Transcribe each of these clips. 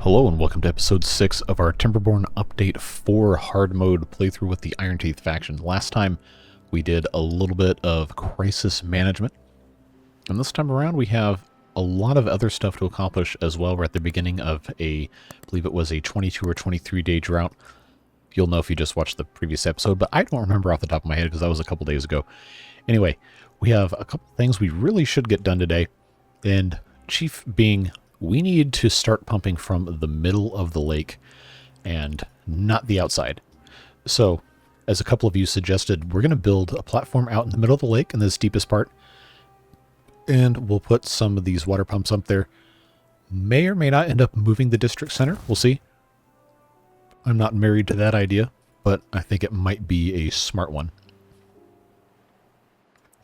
Hello and welcome to episode 6 of our Timberborn Update 4 hard mode playthrough with the Iron Teeth faction. Last time we did a little bit of crisis management, and this time around we have a lot of other stuff to accomplish as well. We're at the beginning of I believe it was a 22 or 23 day drought. You'll know if you just watched the previous episode, but I don't remember off the top of my head because that was a couple days ago. Anyway, we have a couple things we really should get done today, and chief being we need to start pumping from the middle of the lake and not the outside. So, as a couple of you suggested, we're going to build a platform out in the middle of the lake in this deepest part, and we'll put some of these water pumps up there. May or may not end up moving the district center. We'll see. I'm not married to that idea, but I think it might be a smart one.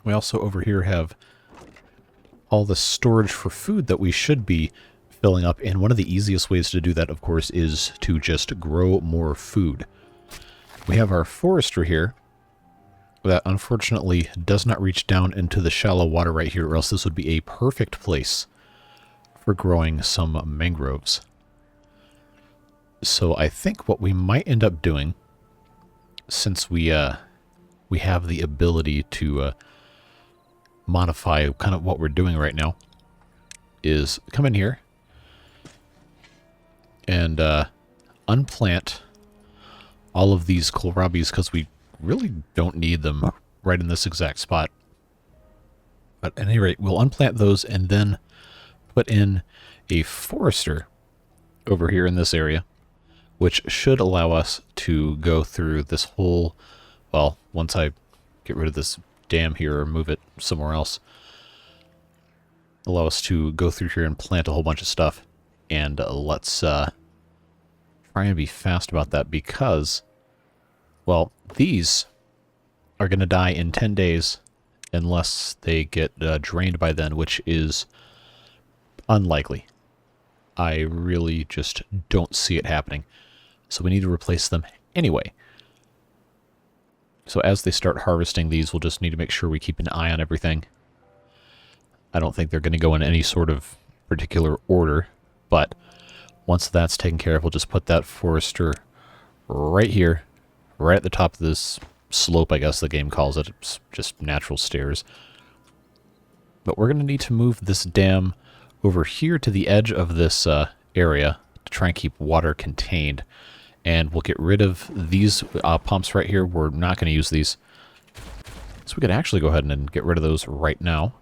We also over here have all the storage for food that we should be filling up, and one of the easiest ways to do that, of course, is to just grow more food. We have our forester here that unfortunately does not reach down into the shallow water right here, or else this would be a perfect place for growing some mangroves. So I think what we might end up doing, since we have the ability to modify kind of what we're doing right now, is come in here and unplant all of these kohlrabis because we really don't need them right in this exact spot. But at any rate, we'll unplant those and then put in a forester over here in this area, which should allow us to go through this whole, well, once I get rid of this dam here or move it somewhere else, allow us to go through here and plant a whole bunch of stuff. And let's try and be fast about that because, well, these are going to die in 10 days unless they get drained by then, which is unlikely. I really just don't see it happening. So we need to replace them anyway. So as they start harvesting these, we'll just need to make sure we keep an eye on everything. I don't think they're going to go in any sort of particular order, but once that's taken care of, we'll just put that forester right here, right at the top of this slope, I guess the game calls it. It's just natural stairs. But we're going to need to move this dam over here to the edge of this area to try and keep water contained. And we'll get rid of these pumps right here. We're not going to use these. So we could actually go ahead and get rid of those right now.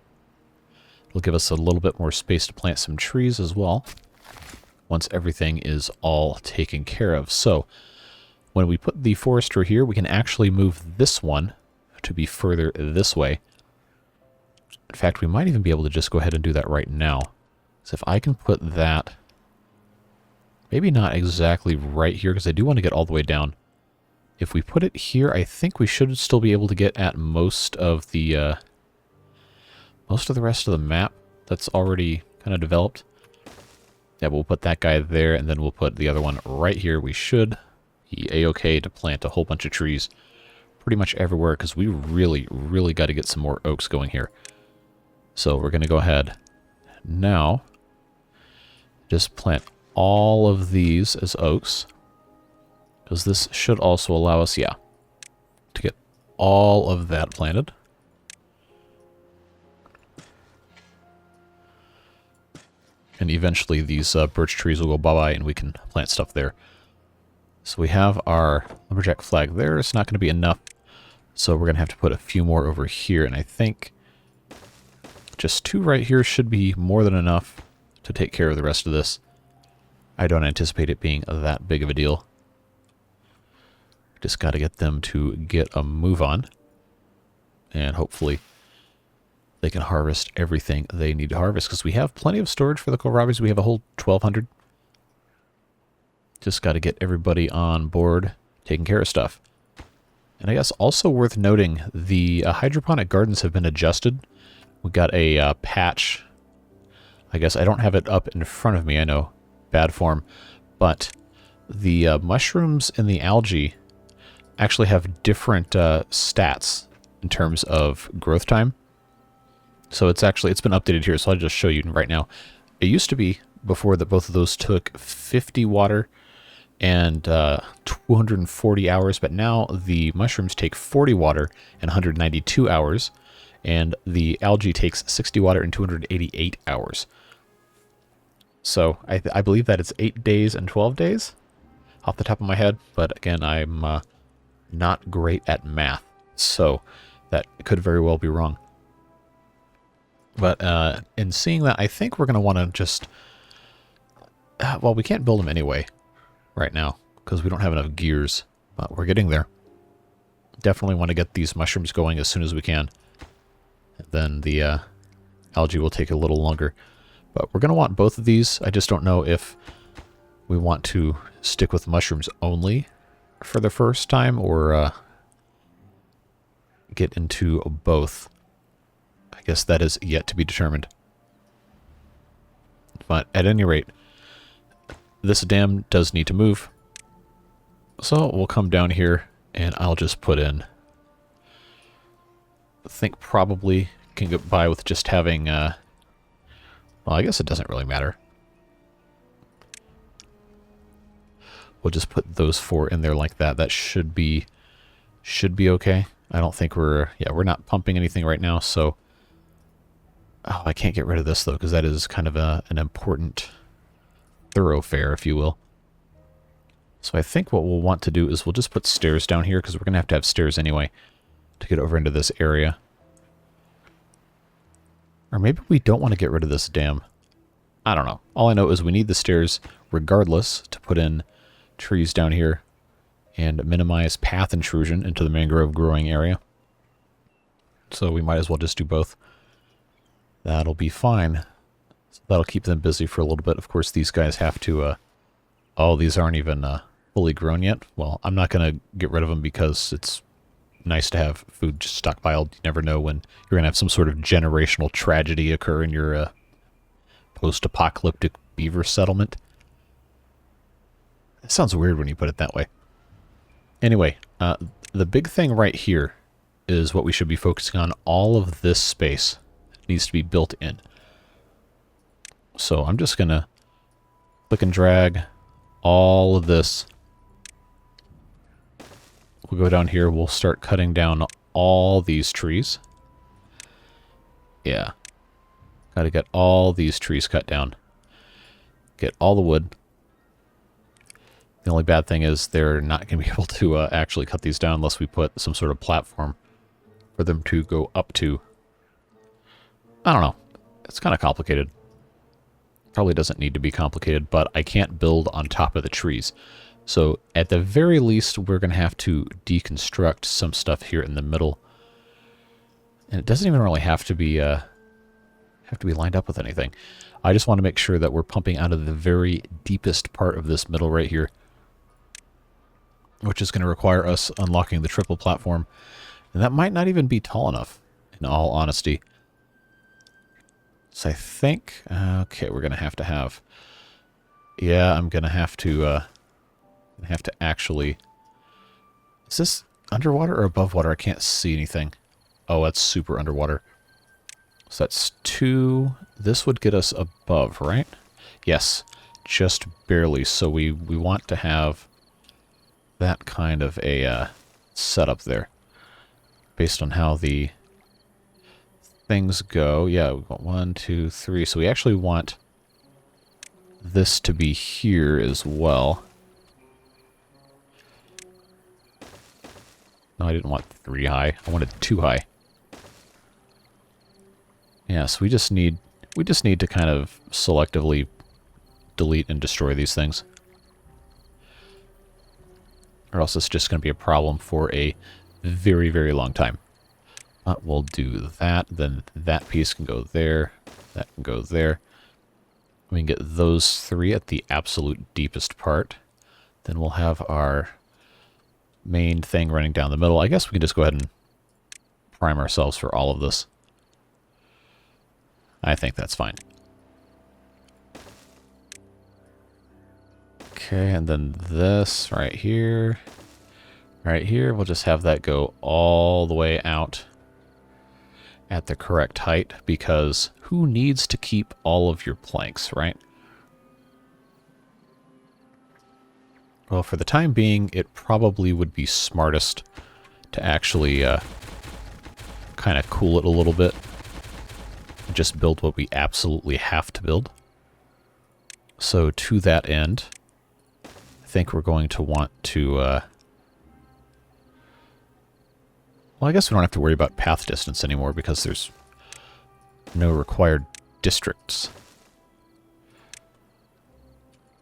It'll give us a little bit more space to plant some trees as well, once everything is all taken care of. So when we put the forester here, we can actually move this one to be further this way. In fact, we might even be able to just go ahead and do that right now. So if I can put that, maybe not exactly right here, because I do want to get all the way down. If we put it here, I think we should still be able to get at most of the rest of the map that's already kind of developed. Yeah, we'll put that guy there, and then we'll put the other one right here. We should be a-okay to plant a whole bunch of trees pretty much everywhere, because we really, really got to get some more oaks going here. So we're going to go ahead now, just plant all of these as oaks, because this should also allow us, yeah, to get all of that planted. And eventually these birch trees will go bye-bye and we can plant stuff there. So we have our lumberjack flag there. It's not going to be enough, so we're going to have to put a few more over here, and I think just 2 right here should be more than enough to take care of the rest of this. I don't anticipate it being that big of a deal. Just got to get them to get a move on. And hopefully they can harvest everything they need to harvest, because we have plenty of storage for the kohlrabis. We have a whole 1,200. Just got to get everybody on board taking care of stuff. And I guess also worth noting, the hydroponic gardens have been adjusted. We got a patch. I guess I don't have it up in front of me, I know. Bad form, but the mushrooms and the algae actually have different stats in terms of growth time. So it's been updated here, so I'll just show you right now. It used to be before that both of those took 50 water and 240 hours, but now the mushrooms take 40 water and 192 hours, and the algae takes 60 water and 288 hours. So I believe that it's 8 days and 12 days off the top of my head, but again, I'm not great at math, so that could very well be wrong. But in seeing that, I think we're going to want to just... well, we can't build them anyway right now because we don't have enough gears, but we're getting there. Definitely want to get these mushrooms going as soon as we can. And then the algae will take a little longer. But we're going to want both of these. I just don't know if we want to stick with mushrooms only for the first time or get into both. I guess that is yet to be determined. But at any rate, this dam does need to move. So we'll come down here and I'll just put in... I think probably can get by with just having... well, I guess it doesn't really matter. We'll just put those 4 in there like that. That should be okay. I don't think we're not pumping anything right now, so... Oh, I can't get rid of this, though, because that is kind of an important thoroughfare, if you will. So I think what we'll want to do is we'll just put stairs down here, because we're going to have stairs anyway to get over into this area. Or maybe we don't want to get rid of this dam. I don't know. All I know is we need the stairs regardless to put in trees down here and minimize path intrusion into the mangrove growing area. So we might as well just do both. That'll be fine. So that'll keep them busy for a little bit. Of course, these guys have to... oh, these aren't even fully grown yet. Well, I'm not going to get rid of them because it's nice to have food just stockpiled. You never know when you're going to have some sort of generational tragedy occur in your post-apocalyptic beaver settlement. It sounds weird when you put it that way. Anyway, the big thing right here is what we should be focusing on. All of this space needs to be built in. So I'm just going to click and drag all of this. We'll go down here. We'll start cutting down all these trees. Yeah. Got to get all these trees cut down. Get all the wood. The only bad thing is they're not going to be able to actually cut these down unless we put some sort of platform for them to go up to. I don't know. It's kind of complicated. Probably doesn't need to be complicated, but I can't build on top of the trees. So at the very least, we're going to have to deconstruct some stuff here in the middle. And it doesn't even really have to be lined up with anything. I just want to make sure that we're pumping out of the very deepest part of this middle right here, which is going to require us unlocking the triple platform. And that might not even be tall enough, in all honesty. So I think, okay, we're going to have, yeah, I'm going to have to actually, is this underwater or above water? I can't see anything. Oh, that's super underwater. So that's 2, this would get us above, right? Yes, just barely. So we want to have that kind of a setup there, based on how the things go. Yeah, we've got 1, 2, 3. So we actually want this to be here as well. No, I didn't want 3 high. I wanted 2 high. Yeah, so we just need to kind of selectively delete and destroy these things. Or else it's just going to be a problem for a very, very long time. We'll do that, then that piece can go there, that can go there. We can get those 3 at the absolute deepest part. Then we'll have our main thing running down the middle. I guess we can just go ahead and prime ourselves for all of this. I think that's fine. Okay, and then this right here, we'll just have that go all the way out at the correct height, because who needs to keep all of your planks, right? Well, for the time being, it probably would be smartest to actually kind of cool it a little bit. Just build what we absolutely have to build. So to that end, I think we're going to want to... well, I guess we don't have to worry about path distance anymore because there's no required districts.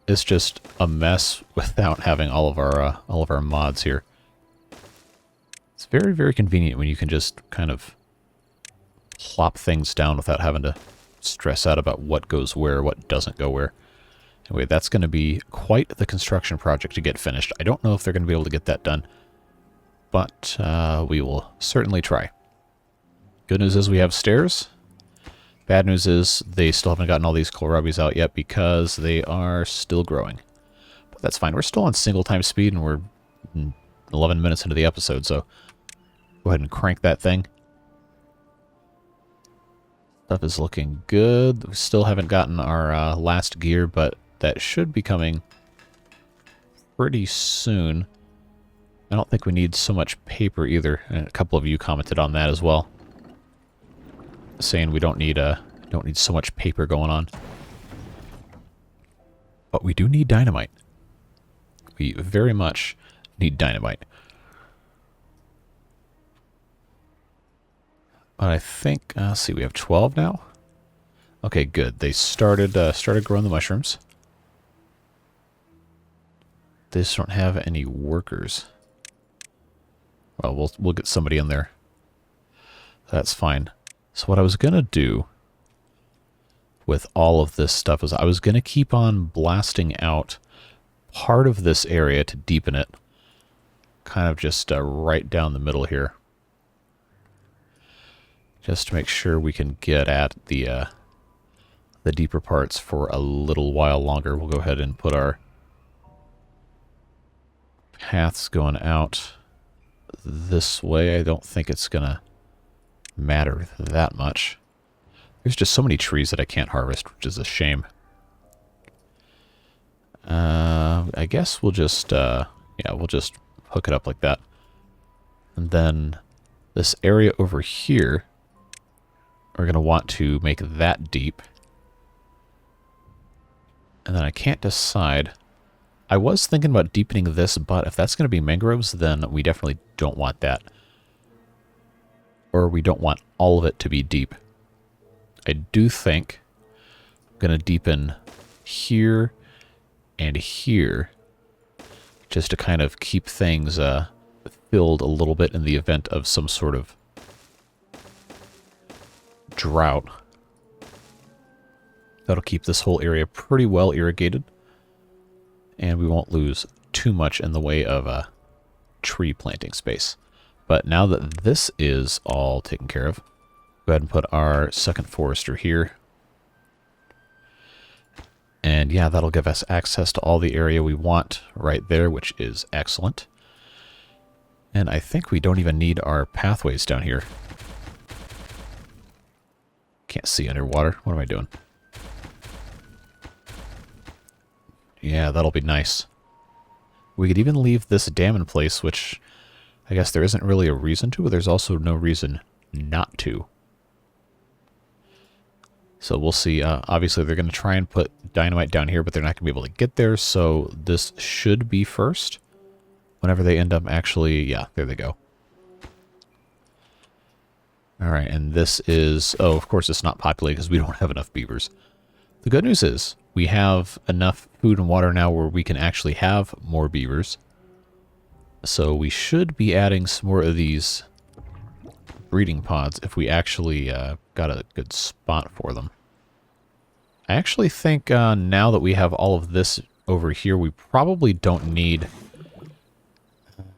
It's just a mess without having all of our mods here. It's very, very convenient when you can just kind of plop things down without having to stress out about what goes where, what doesn't go where. Anyway, that's going to be quite the construction project to get finished. I don't know if they're going to be able to get that done, but we will certainly try. Good news is we have stairs. Bad news is they still haven't gotten all these kohlrabis out yet because they are still growing. But that's fine. We're still on single time speed and we're 11 minutes into the episode, so go ahead and crank that thing. Stuff is looking good. We still haven't gotten our last gear, but that should be coming pretty soon. I don't think we need so much paper either, and a couple of you commented on that as well, saying we don't need so much paper going on. But we do need dynamite. We very much need dynamite. But I think, let's see, we have 12 now? Okay, good. They started growing the mushrooms. They just don't have any workers. Well, we'll get somebody in there. That's fine. So what I was going to do with all of this stuff is I was going to keep on blasting out part of this area to deepen it. Kind of just right down the middle here. Just to make sure we can get at the deeper parts for a little while longer. We'll go ahead and put our paths going out this way. I don't think it's going to matter that much. There's just so many trees that I can't harvest, which is a shame. I guess we'll just, yeah, we'll just hook it up like that. And then this area over here, we're going to want to make that deep. And then I can't decide. I was thinking about deepening this, but if that's going to be mangroves, then we definitely don't want that. Or we don't want all of it to be deep. I do think I'm going to deepen here and here, just to kind of keep things filled a little bit in the event of some sort of drought. That'll keep this whole area pretty well irrigated, and we won't lose too much in the way of tree planting space. But now that this is all taken care of, go ahead and put our second forester here. And yeah, that'll give us access to all the area we want right there, which is excellent. And I think we don't even need our pathways down here. Can't see underwater. What am I doing? Yeah, that'll be nice. We could even leave this dam in place, which I guess there isn't really a reason to, but there's also no reason not to. So we'll see. Obviously, they're going to try and put dynamite down here, but they're not going to be able to get there, so this should be first. Whenever they end up actually... Yeah, there they go. Alright, and this is... Oh, of course it's not populated because we don't have enough beavers. The good news is we have enough food and water now where we can actually have more beavers. So we should be adding some more of these breeding pods if we actually got a good spot for them. I actually think now that we have all of this over here, we probably don't need...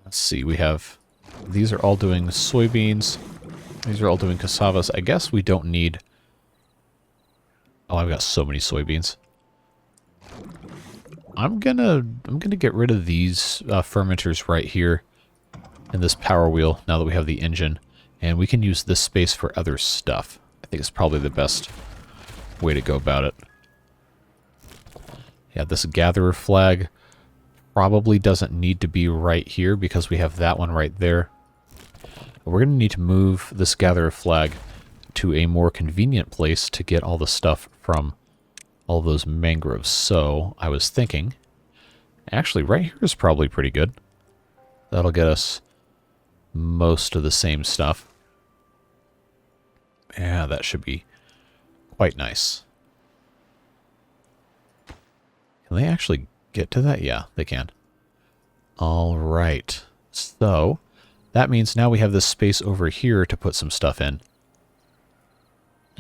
Let's see, we have... These are all doing soybeans. These are all doing cassavas. I guess we don't need... Oh, I've got so many soybeans. I'm gonna get rid of these fermenters right here in this power wheel now that we have the engine. And we can use this space for other stuff. I think it's probably the best way to go about it. Yeah, this gatherer flag probably doesn't need to be right here because we have that one right there. But we're going to need to move this gatherer flag to a more convenient place to get all the stuff from all those mangroves. So I was thinking, actually right here is probably pretty good. That'll get us most of the same stuff. Yeah, that should be quite nice. Can they actually get to that? Yeah, they can. All right. So that means now we have this space over here to put some stuff in.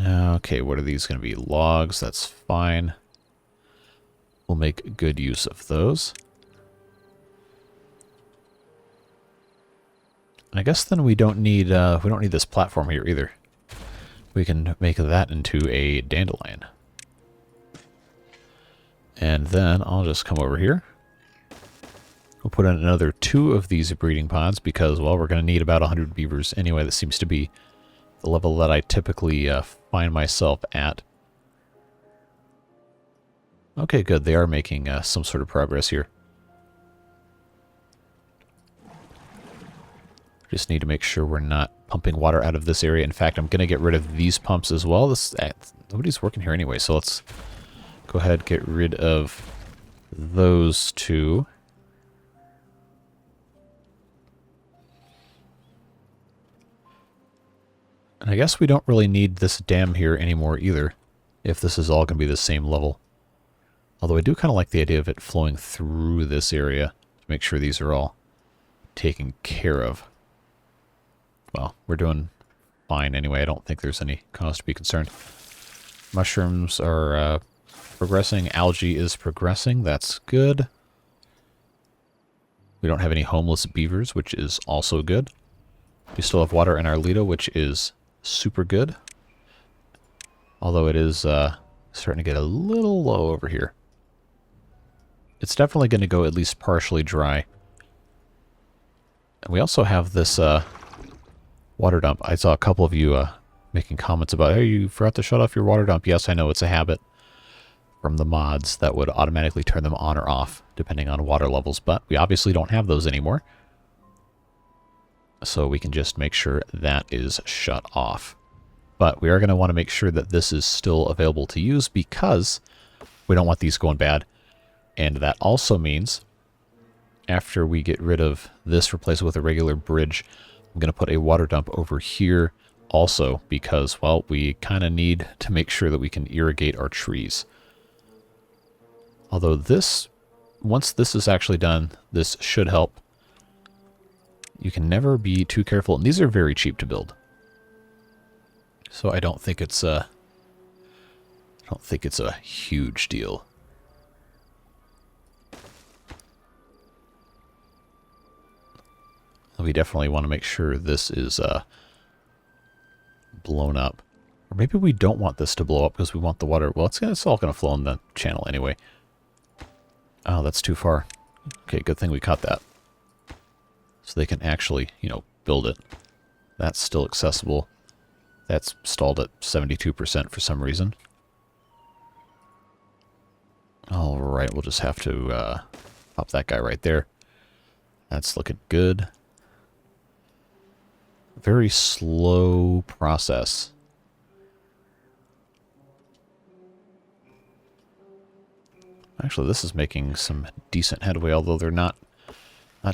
Okay, what are these going to be? Logs, that's fine. We'll make good use of those. I guess then we don't need this platform here either. We can make that into a dandelion. And then I'll just come over here. We'll put in another 2 of these breeding pods because, well, we're going to need about 100 beavers anyway. That seems to be the level that I typically find myself at. Okay, good. They are making some sort of progress here. Just need to make sure we're not pumping water out of this area. In fact, I'm going to get rid of these pumps as well. Nobody's working here anyway, so let's go ahead and get rid of those 2. And I guess we don't really need this dam here anymore either, if this is all going to be the same level. Although I do kind of like the idea of it flowing through this area to make sure these are all taken care of. Well, we're doing fine anyway. I don't think there's any cause to be concerned. Mushrooms are progressing. Algae is progressing. That's good. We don't have any homeless beavers, which is also good. We still have water in our Lido, which is super good. Although it is starting to get a little low over here. It's definitely going to go at least partially dry. And we also have this water dump. I saw a couple of you making comments about, hey, you forgot to shut off your water dump. Yes, I know, it's a habit from the mods that would automatically turn them on or off depending on water levels, but we obviously don't have those anymore. So we can just make sure that is shut off. But we are going to want to make sure that this is still available to use because we don't want these going bad. And that also means after we get rid of this, replace it with a regular bridge, I'm going to put a water dump over here also because, well, we kind of need to make sure that we can irrigate our trees. Although this, once this is actually done, this should help. You can never be too careful, and these are very cheap to build. So I don't think it's a huge deal. We definitely want to make sure this is blown up. Or maybe we don't want this to blow up because we want the water. Well, it's all going to flow in the channel anyway. Oh, that's too far. Okay, good thing we caught that. So they can actually, build it. That's still accessible. That's stalled at 72% for some reason. Alright, we'll just have to pop that guy right there. That's looking good. Very slow process. Actually, this is making some decent headway, although they're not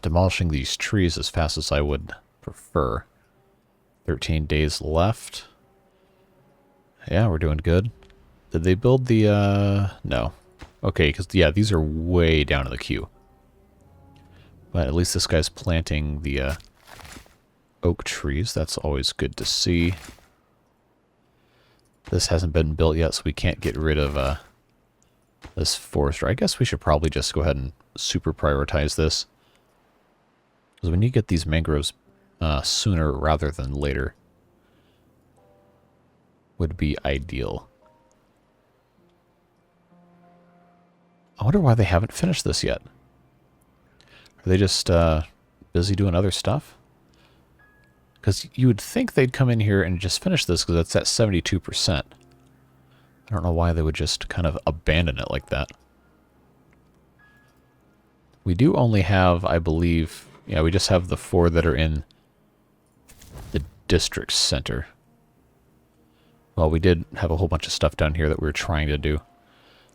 demolishing these trees as fast as I would prefer. 13 days left. Yeah, we're doing good. Did they build the, no. Okay, because, yeah, these are way down in the queue. But at least this guy's planting the oak trees. That's always good to see. This hasn't been built yet, so we can't get rid of this forester. I guess we should probably just go ahead and super prioritize this. Because we need to get these mangroves sooner rather than later. Would be ideal. I wonder why they haven't finished this yet. Are they just busy doing other stuff? Because you would think they'd come in here and just finish this because it's at 72%. I don't know why they would just kind of abandon it like that. We do only have, I believe, yeah, we just have the 4 that are in the district center. Well, we did have a whole bunch of stuff down here that we were trying to do.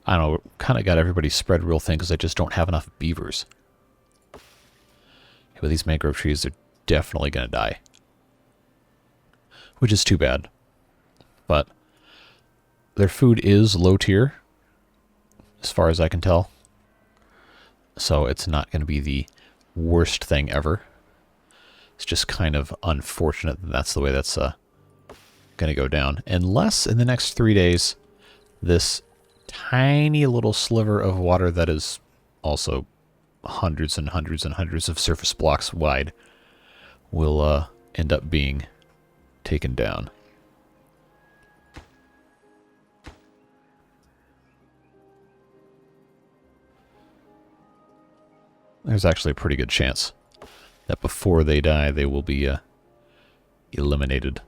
I don't know, kind of got everybody spread real thin because I just don't have enough beavers. With these mangrove trees, they're definitely going to die. Which is too bad. But their food is low tier, as far as I can tell. So it's not going to be the worst thing ever. It's just kind of unfortunate that that's the way that's going to go down. Unless in the next 3 days, this tiny little sliver of water that is also hundreds and hundreds and hundreds of surface blocks wide will end up being taken down. There's actually a pretty good chance that before they die, they will be eliminated.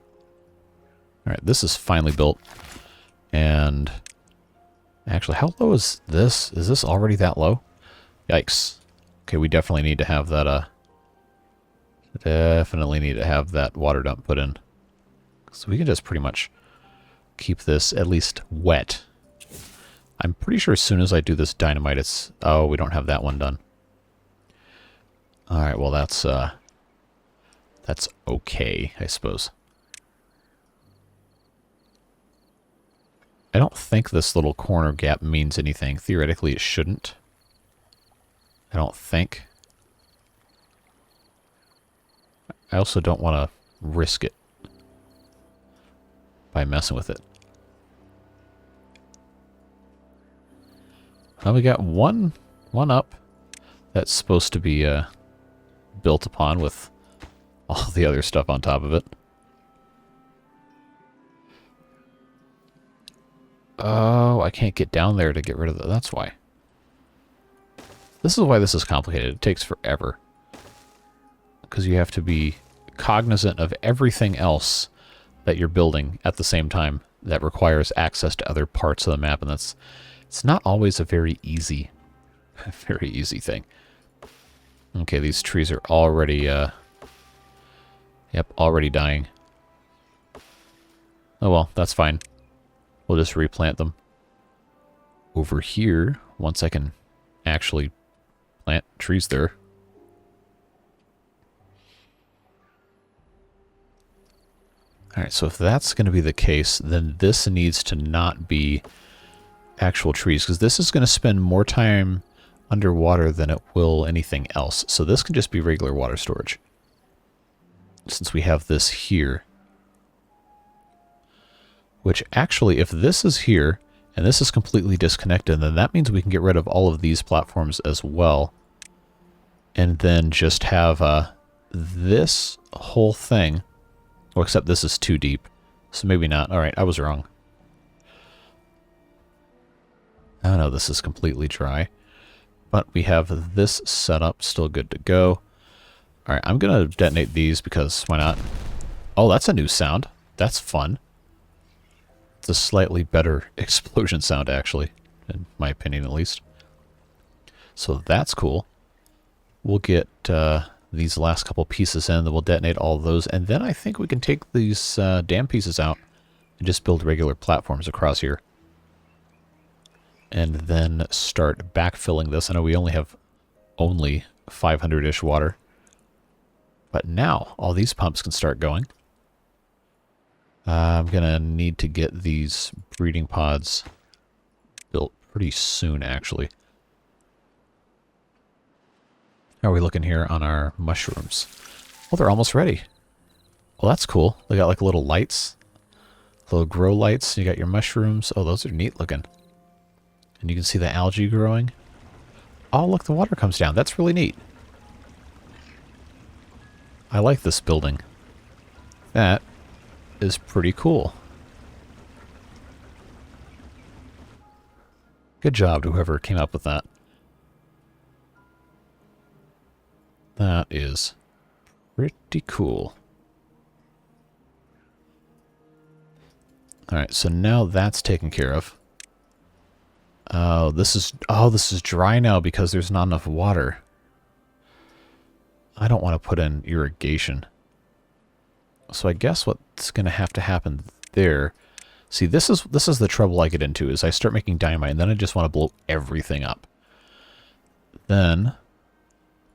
Alright, this is finally built. And actually, how low is this? Is this already that low? Yikes. Okay, we definitely need to have that, water dump put in. So we can just pretty much keep this at least wet. I'm pretty sure as soon as I do this dynamite, it's... Oh, we don't have that one done. Alright, well that's okay, I suppose. I don't think this little corner gap means anything. Theoretically, it shouldn't. I don't think. I also don't want to risk it by messing with it. Well, we got one up that's supposed to be built upon with all the other stuff on top of it. Oh, I can't get down there to get rid of that. That's why. This is why this is complicated. It takes forever. Because you have to be cognizant of everything else that you're building at the same time that requires access to other parts of the map, and it's not always a very easy thing. Okay, these trees are already already dying. Oh well, that's fine. We'll just replant them. Over here, once I can actually plant trees there. Alright, so if that's going to be the case, then this needs to not be actual trees, because this is going to spend more time underwater than it will anything else. So this can just be regular water storage, since we have this here. Which actually, if this is here, and this is completely disconnected, then that means we can get rid of all of these platforms as well. And then just have this whole thing. Well, except this is too deep. So maybe not. Alright, I was wrong. Oh no, this is completely dry. But we have this set up, still good to go. Alright, I'm going to detonate these because why not? Oh, that's a new sound. That's fun. It's a slightly better explosion sound, actually. In my opinion, at least. So that's cool. We'll get these last couple pieces in, then we'll detonate all those. And then I think we can take these dam pieces out and just build regular platforms across here. And then start backfilling this. I know we only have 500-ish water. But now, all these pumps can start going. I'm going to need to get these breeding pods built pretty soon, actually. How are we looking here on our mushrooms? Well, they're almost ready. Well, that's cool. They got like little lights. Little grow lights. You got your mushrooms. Oh, those are neat looking. And you can see the algae growing. Oh, look, the water comes down. That's really neat. I like this building. That is pretty cool. Good job to whoever came up with that. That is pretty cool. Alright, so now that's taken care of. This is dry now because there's not enough water. I don't want to put in irrigation. So I guess what's going to have to happen there... See, this is the trouble I get into, is I start making dynamite, and then I just want to blow everything up. Then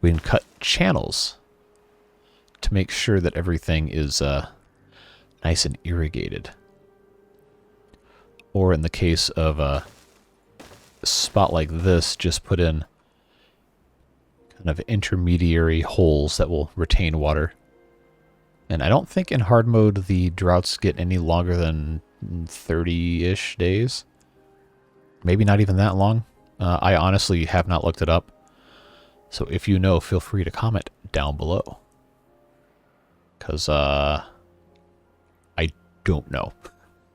we can cut channels to make sure that everything is nice and irrigated. Or in the case of a spot like this, just put in kind of intermediary holes that will retain water. And I don't think in hard mode the droughts get any longer than 30-ish days. Maybe not even that long. I honestly have not looked it up. So if you know, feel free to comment down below. Because I don't know.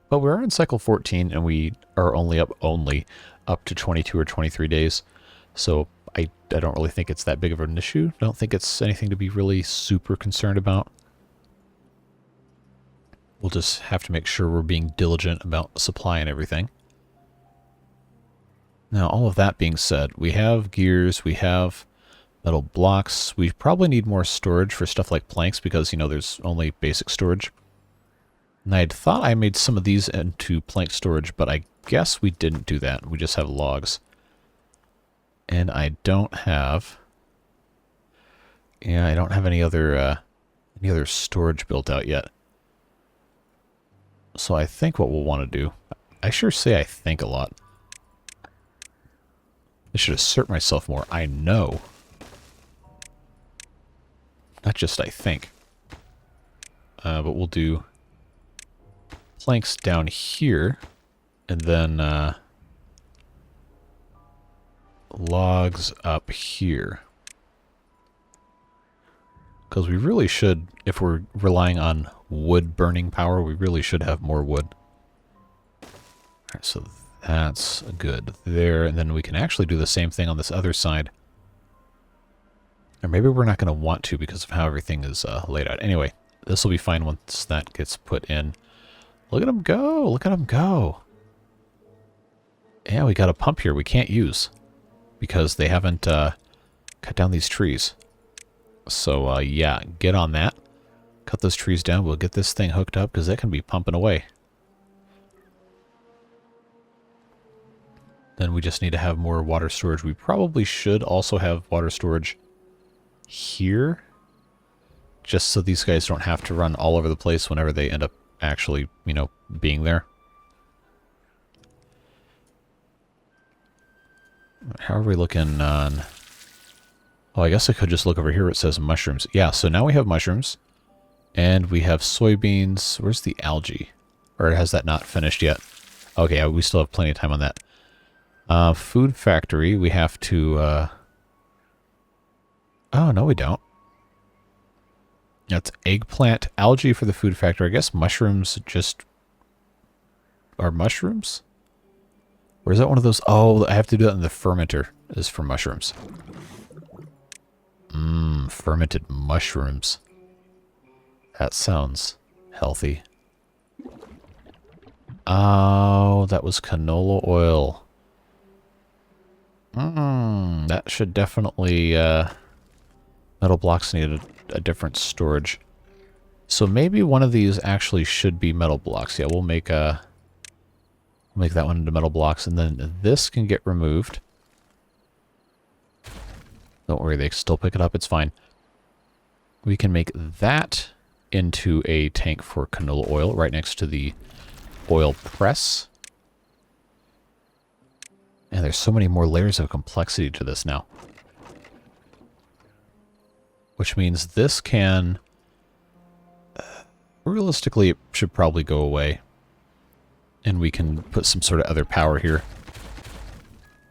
But we're in cycle 14 and we are only up to 22 or 23 days. So I don't really think it's that big of an issue. I don't think it's anything to be really super concerned about. We'll just have to make sure we're being diligent about supply and everything. Now, all of that being said, we have gears, we have metal blocks. We probably need more storage for stuff like planks because, you know, there's only basic storage. And I thought I made some of these into plank storage, but I guess we didn't do that. We just have logs. And I don't have... Yeah, I don't have any other storage built out yet. So I think what we'll want to do... I sure say I think a lot. I should assert myself more. I know. Not just I think. But we'll do planks down here. And then logs up here. Because we really should, if we're relying on wood burning power, we really should have more wood. Alright, so that's good there. And then we can actually do the same thing on this other side. Or maybe we're not going to want to because of how everything is laid out. Anyway, this will be fine once that gets put in. Look at them go! Look at them go! Yeah, we got a pump here we can't use. Because they haven't cut down these trees. So, yeah, get on that. Cut those trees down. We'll get this thing hooked up because it can be pumping away. Then we just need to have more water storage. We probably should also have water storage here. Just so these guys don't have to run all over the place whenever they end up actually, you know, being there. How are we looking on... Oh, I guess I could just look over here where it says mushrooms. Yeah, so now we have mushrooms. And we have soybeans. Where's the algae? Or has that not finished yet? Okay, we still have plenty of time on that. Food factory, we have to... Oh, no we don't. That's eggplant, algae for the food factory. I guess mushrooms just... Are mushrooms? Or is that one of those... Oh, I have to do that in the fermenter. Is for mushrooms. Fermented mushrooms. That sounds healthy. Oh, that was canola oil. That should definitely... metal blocks need a different storage. So maybe one of these actually should be metal blocks. Yeah, we'll make that one into metal blocks, and then this can get removed. Don't worry, they still pick it up. It's fine. We can make that into a tank for canola oil right next to the oil press. And there's so many more layers of complexity to this now. Which means this can... realistically, it should probably go away. And we can put some sort of other power here.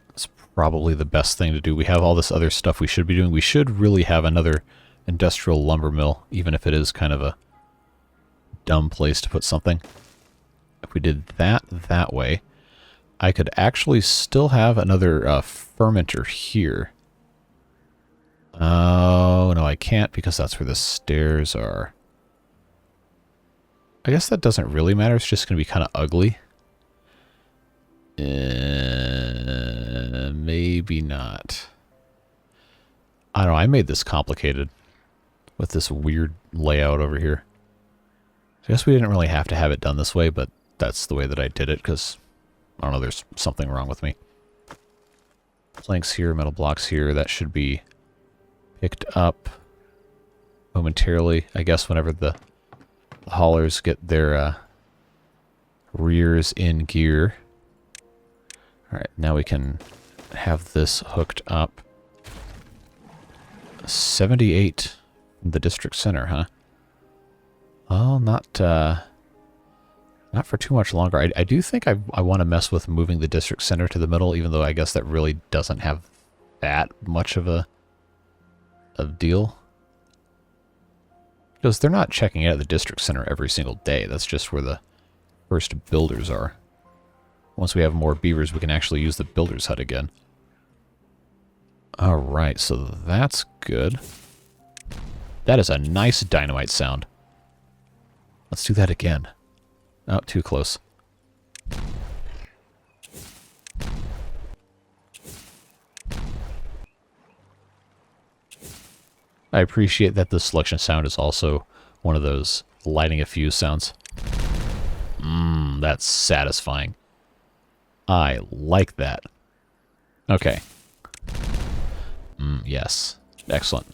It's probably the best thing to do. We have all this other stuff we should be doing. We should really have another industrial lumber mill, even if it is kind of a dumb place to put something. If we did that way, I could actually still have another fermenter here. Oh, no, I can't because that's where the stairs are. I guess that doesn't really matter. It's just going to be kind of ugly. Maybe not. I don't know. I made this complicated. with this weird layout over here. I guess we didn't really have to have it done this way, but that's the way that I did it, because, I don't know, there's something wrong with me. Planks here, metal blocks here, that should be picked up momentarily, I guess, whenever the haulers get their rears in gear. Alright, now we can have this hooked up. 78 from the district center, huh? Well, not for too much longer. I do think I want to mess with moving the district center to the middle, even though I guess that really doesn't have that much of a deal. Because they're not checking out the district center every single day. That's just where the first builders are. Once we have more beavers, we can actually use the builder's hut again. Alright, so that's good. That is a nice dynamite sound. Let's do that again. Oh, too close. I appreciate that the selection sound is also one of those lighting a fuse sounds. That's satisfying. I like that. Okay. Yes. Excellent.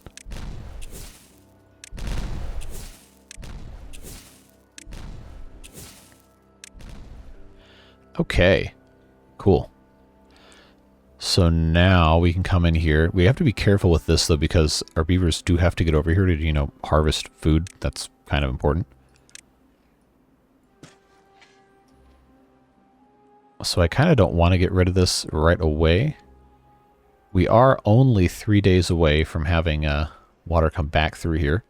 Okay. Cool. So now we can come in here. We have to be careful with this, though, because our beavers do have to get over here to, you know, harvest food. That's kind of important. So I kind of don't want to get rid of this right away. We are only 3 days away from having water come back through here,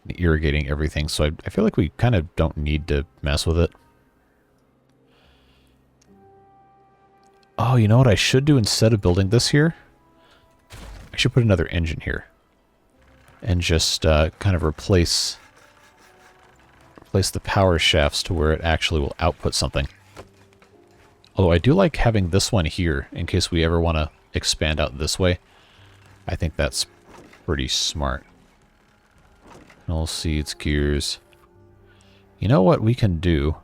and irrigating everything, so I feel like we kind of don't need to mess with it. Oh, you know what I should do instead of building this here? I should put another engine here. And just kind of replace the power shafts to where it actually will output something. Although I do like having this one here in case we ever want to expand out this way. I think that's pretty smart. Null seeds, gears. You know what we can do?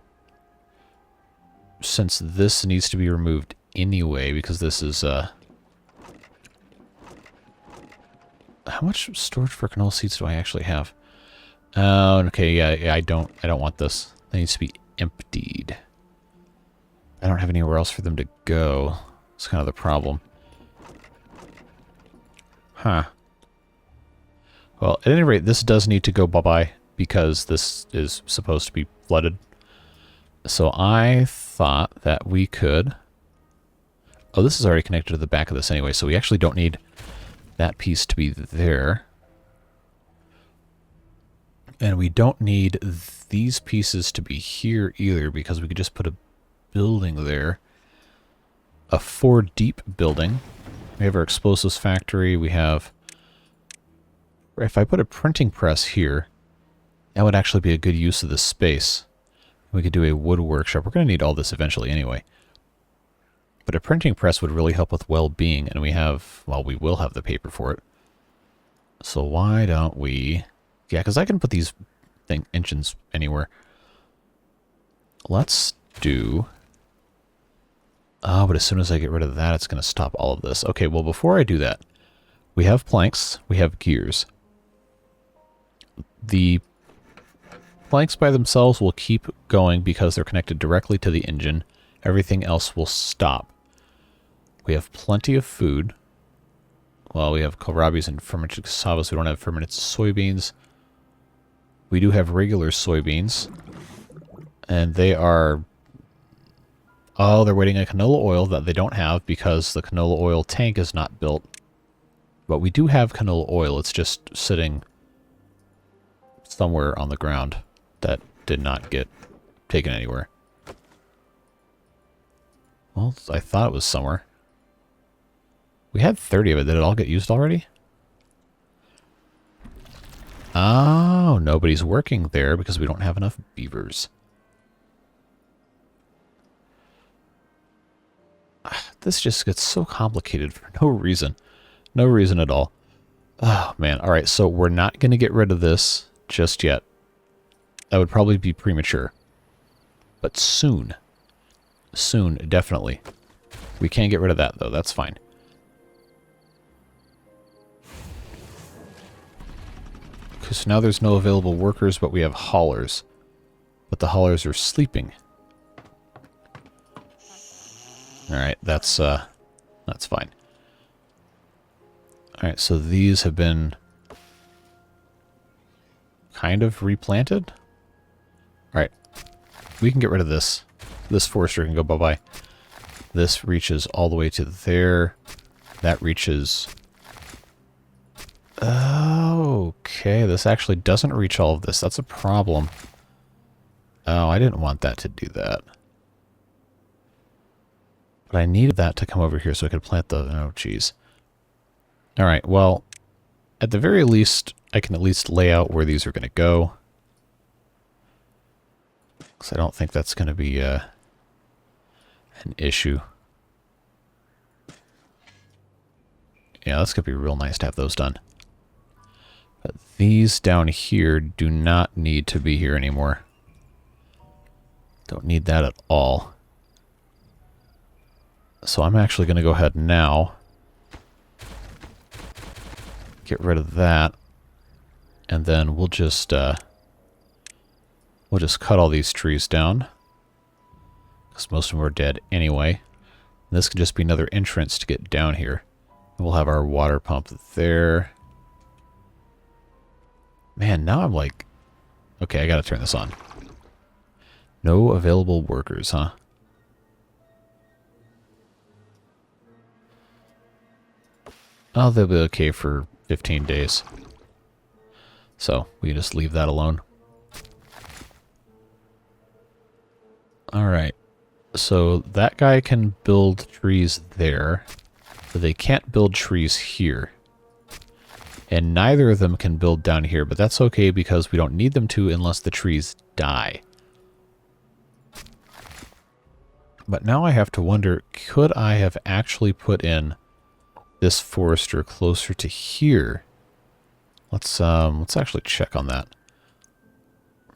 Since this needs to be removed anyway, because this is how much storage for canola seeds do I actually have? Oh, okay, yeah, I don't want this. It needs to be emptied. I don't have anywhere else for them to go. It's kind of the problem. Huh. Well, at any rate, this does need to go bye-bye because this is supposed to be flooded. So I thought that we could... Oh, this is already connected to the back of this anyway, so we actually don't need that piece to be there. And we don't need these pieces to be here either, because we could just put a building there. A 4-deep building. We have our explosives factory. We have... If I put a printing press here, that would actually be a good use of this space. We could do a wood workshop. We're going to need all this eventually anyway. But a printing press would really help with well-being, and we have... Well, we will have the paper for it. So why don't we... Yeah, because I can put these engines anywhere. Let's do... Oh, but as soon as I get rid of that, it's going to stop all of this. Okay, well, before I do that, we have planks, we have gears. The planks by themselves will keep going because they're connected directly to the engine. Everything else will stop. We have plenty of food. Well, we have kohlrabies and fermented cassava, so we don't have fermented soybeans. We do have regular soybeans. And they are... Oh, they're waiting on canola oil that they don't have because the canola oil tank is not built. But we do have canola oil. It's just sitting somewhere on the ground that did not get taken anywhere. Well, I thought it was somewhere. We had 30 of it. Did it all get used already? Oh, nobody's working there because we don't have enough beavers. This just gets so complicated for no reason. No reason at all. Oh, man. All right, so we're not going to get rid of this just yet. That would probably be premature. But soon. Soon, definitely. We can get rid of that, though. That's fine. Okay, so now there's no available workers, but we have haulers. But the haulers are sleeping. Alright, that's fine. Alright, so these have been kind of replanted. Alright, we can get rid of this. This forester can go bye-bye. This reaches all the way to there. That reaches... Okay, this actually doesn't reach all of this. That's a problem. Oh, I didn't want that to do that. But I needed that to come over here so I could plant the... Oh, jeez. Alright, well, at the very least, I can at least lay out where these are going to go. Because I don't think that's going to be an issue. Yeah, that's going to be real nice to have those done. But these down here do not need to be here anymore. Don't need that at all. So I'm actually going to go ahead now. Get rid of that. And then we'll just cut all these trees down. Because most of them are dead anyway. And this could just be another entrance to get down here. And we'll have our water pump there. Man, now I'm like... Okay, I gotta turn this on. No available workers, huh? Oh, they'll be okay for 15 days. So, we can just leave that alone. Alright. So, that guy can build trees there. But they can't build trees here. And neither of them can build down here, but that's okay because we don't need them to unless the trees die. But now I have to wonder, could I have actually put in this forester closer to here? Let's actually check on that.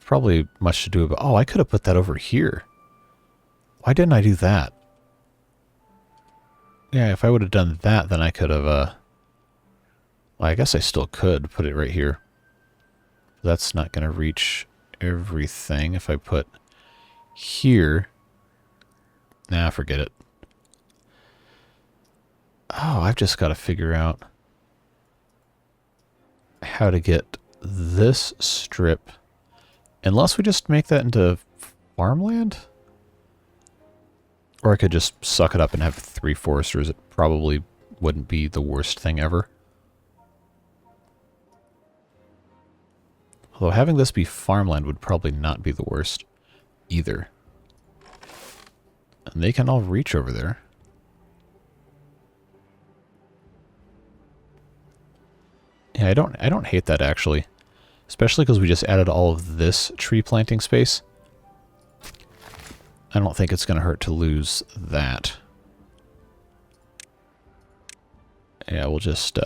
Probably much to do about... Oh, I could have put that over here. Why didn't I do that? Yeah, if I would have done that, then I could have... Well, I guess I still could put it right here. That's not going to reach everything. If I put here... Nah, forget it. Oh, I've just got to figure out how to get this strip. Unless we just make that into farmland? Or I could just suck it up and have 3 foresters. It probably wouldn't be the worst thing ever. Although having this be farmland would probably not be the worst either. And they can all reach over there. Yeah, I don't hate that actually. Especially because we just added all of this tree planting space. I don't think it's going to hurt to lose that. Yeah, we'll just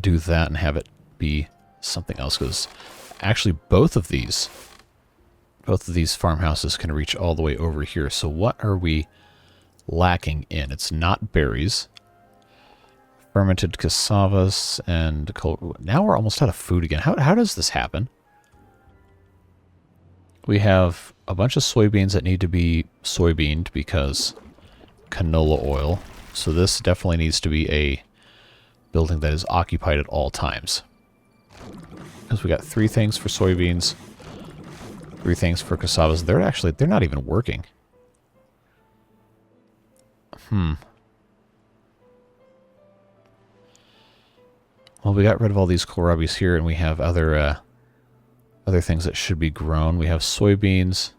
do that and have it be something else, because actually both of these farmhouses can reach all the way over here. So what are we lacking in? It's not berries. Fermented cassavas and now we're almost out of food again. How does this happen? We have a bunch of soybeans that need to be soybeaned because canola oil. So this definitely needs to be a building that is occupied at all times. Because we got 3 things for soybeans, 3 things for cassavas. They're not even working. Well, we got rid of all these kohlrabis here, and we have other things that should be grown. We have soybeans.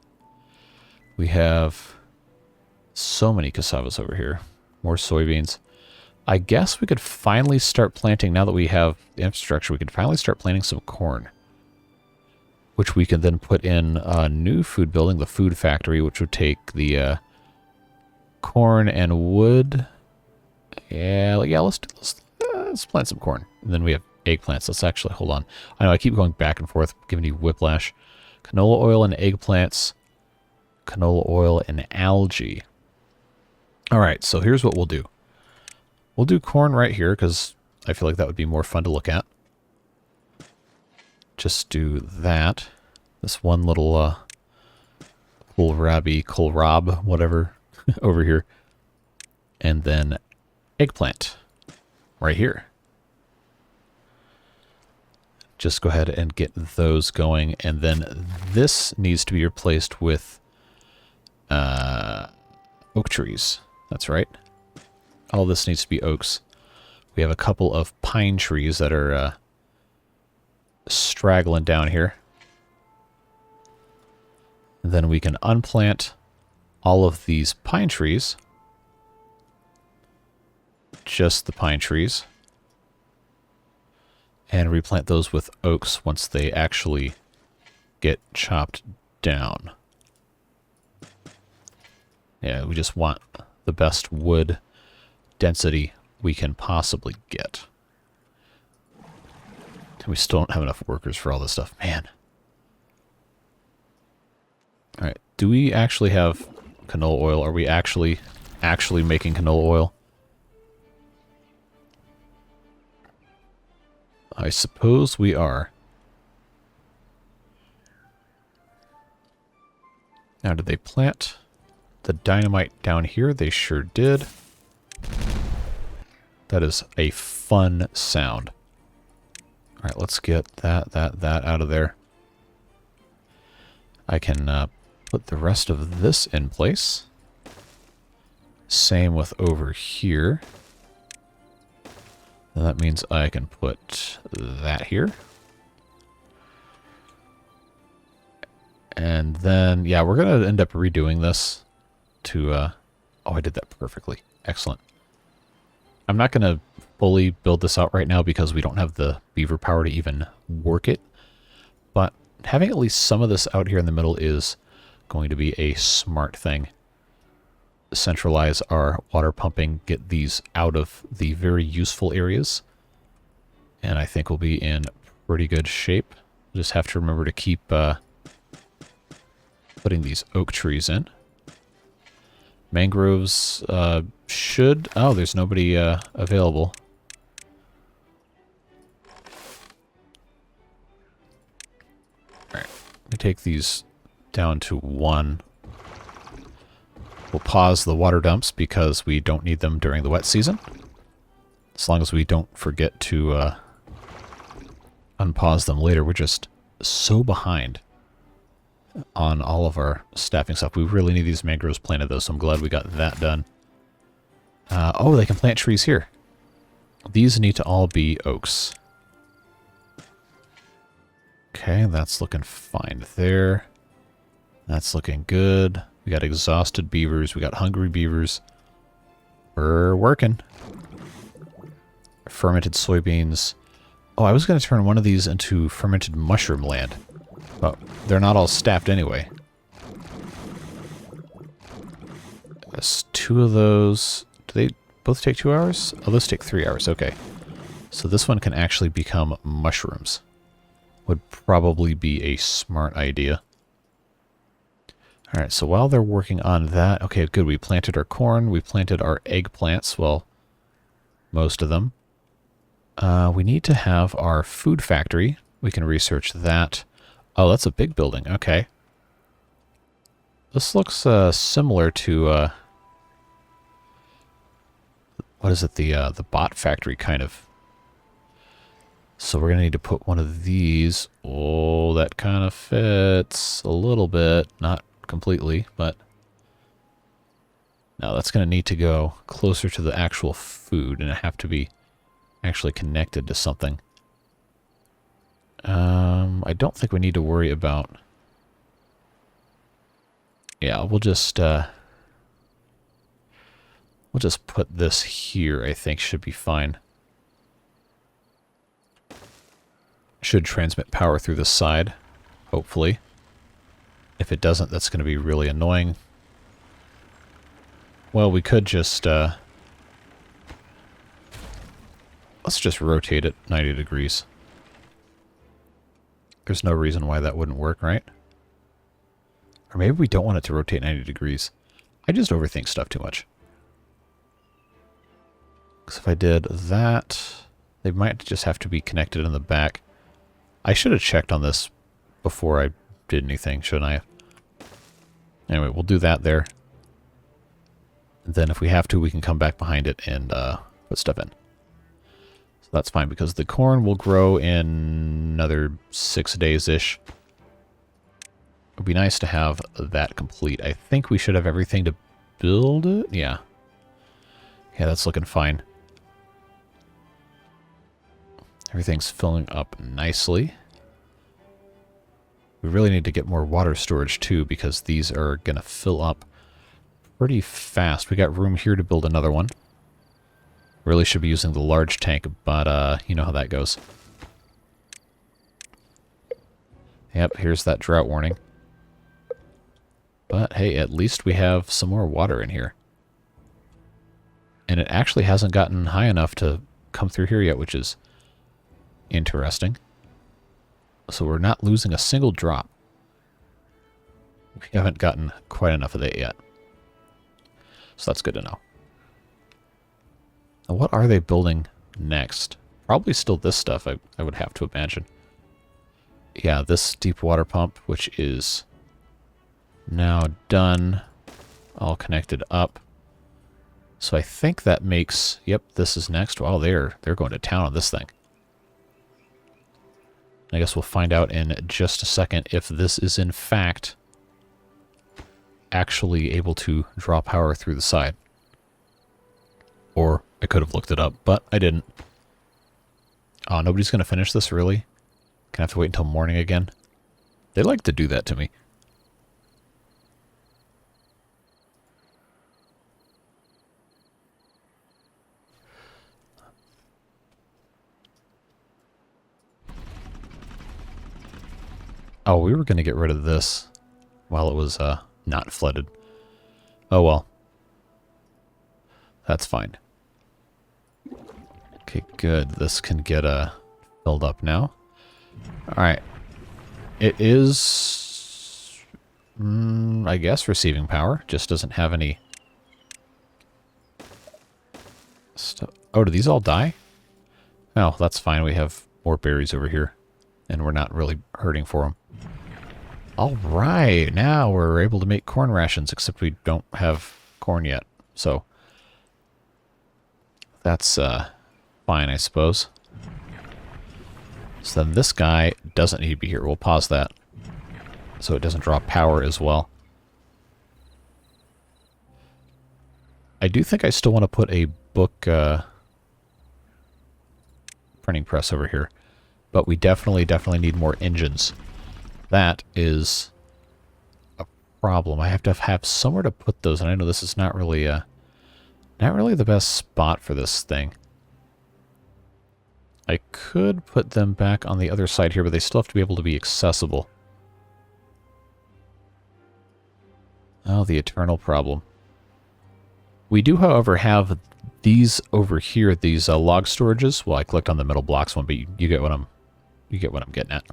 We have so many cassavas over here. More soybeans. I guess we could finally start planting, now that we have the infrastructure, we could finally start planting some corn. Which we can then put in a new food building, the food factory, which would take the corn and wood. Yeah, let's plant some corn. And then we have eggplants. Let's actually, hold on. I know I keep going back and forth, giving you whiplash. Canola oil and eggplants. Canola oil and algae. Alright, so here's what we'll do. We'll do corn right here, because I feel like that would be more fun to look at. Just do that. This one little kohlrabi, whatever, over here. And then eggplant right here. Just go ahead and get those going. And then this needs to be replaced with oak trees. That's right. All this needs to be oaks. We have a couple of pine trees that are straggling down here. And then we can unplant all of these pine trees. Just the pine trees. And replant those with oaks once they actually get chopped down. Yeah, we just want the best wood density we can possibly get. And we still don't have enough workers for all this stuff. Man. Alright, do we actually have canola oil? Are we actually making canola oil? I suppose we are. Now, did they plant the dynamite down here? They sure did. That is a fun sound. Alright, let's get that out of there. I can put the rest of this in place. Same with over here. And that means I can put that here. And then, yeah, we're going to end up redoing this to... oh, I did that perfectly. Excellent. I'm not going to fully build this out right now because we don't have the beaver power to even work it. But having at least some of this out here in the middle is going to be a smart thing. Centralize our water pumping, get these out of the very useful areas. And I think we'll be in pretty good shape. Just have to remember to keep putting these oak trees in. Mangroves should... Oh, there's nobody available. Alright, let me take these down to 1. We'll pause the water dumps because we don't need them during the wet season. As long as we don't forget to unpause them later. We're just so behind on all of our staffing stuff. We really need these mangroves planted, though, so I'm glad we got that done. Oh, they can plant trees here. These need to all be oaks. Okay, that's looking fine there. That's looking good. We got exhausted beavers. We got hungry beavers. We're working. Fermented soybeans. Oh, I was going to turn one of these into fermented mushroom land. But they're not all staffed anyway. There's 2 of those. Do they both take 2 hours? Oh, those take 3 hours. Okay. So this one can actually become mushrooms. Would probably be a smart idea. Alright, so while they're working on that... Okay, good. We planted our corn. We planted our eggplants. Well, most of them. We need to have our food factory. We can research that. Oh, that's a big building. Okay. This looks similar to... what is it? The bot factory, kind of. So we're going to need to put one of these. Oh, that kind of fits a little bit. Not completely, but... Now that's going to need to go closer to the actual food, and it have to be actually connected to something. I don't think we need to worry about... Yeah, we'll just put this here, I think should be fine. Should transmit power through the side, hopefully. If it doesn't, that's going to be really annoying. Well, we could just Let's just rotate it 90 degrees. There's no reason why that wouldn't work, right? Or maybe we don't want it to rotate 90 degrees. I just overthink stuff too much. Because if I did that, they might just have to be connected in the back. I should have checked on this before I did anything, shouldn't I? Anyway, we'll do that there. And then if we have to, we can come back behind it and put stuff in. So that's fine, because the corn will grow in another 6 days-ish. It would be nice to have that complete. I think we should have everything to build it. Yeah. Yeah, that's looking fine. Everything's filling up nicely. We really need to get more water storage too, because these are going to fill up pretty fast. We got room here to build another one. Really should be using the large tank, but you know how that goes. Yep, here's that drought warning. But hey, at least we have some more water in here. And it actually hasn't gotten high enough to come through here yet, which is interesting. So we're not losing a single drop. We haven't gotten quite enough of that yet. So that's good to know. Now, what are they building next? Probably still this stuff, I would have to imagine. Yeah, this deep water pump, which is now done, all connected up. So I think that makes, yep, this is next. Wow, they're going to town on this thing. I guess we'll find out in just a second if this is in fact actually able to draw power through the side. Or I could have looked it up, but I didn't. Oh, nobody's going to finish this, really? Gonna have to wait until morning again? They like to do that to me. Oh, we were going to get rid of this while it was not flooded. Oh well. That's fine. Okay, good. This can get filled up now. Alright. It is, I guess, receiving power. Just doesn't have any stuff. Oh, do these all die? Oh, that's fine. We have more berries over here. And we're not really hurting for them. Alright, now we're able to make corn rations, except we don't have corn yet. So, that's fine, I suppose. So then this guy doesn't need to be here. We'll pause that so it doesn't draw power as well. I do think I still want to put a book printing press over here. But we definitely need more engines. That is a problem. I have to have somewhere to put those, and I know this is not really the best spot for this thing. I could put them back on the other side here, but they still have to be able to be accessible. Oh, the eternal problem. We do, however, have these over here, these log storages. Well, I clicked on the middle blocks one, but you get what I'm getting at.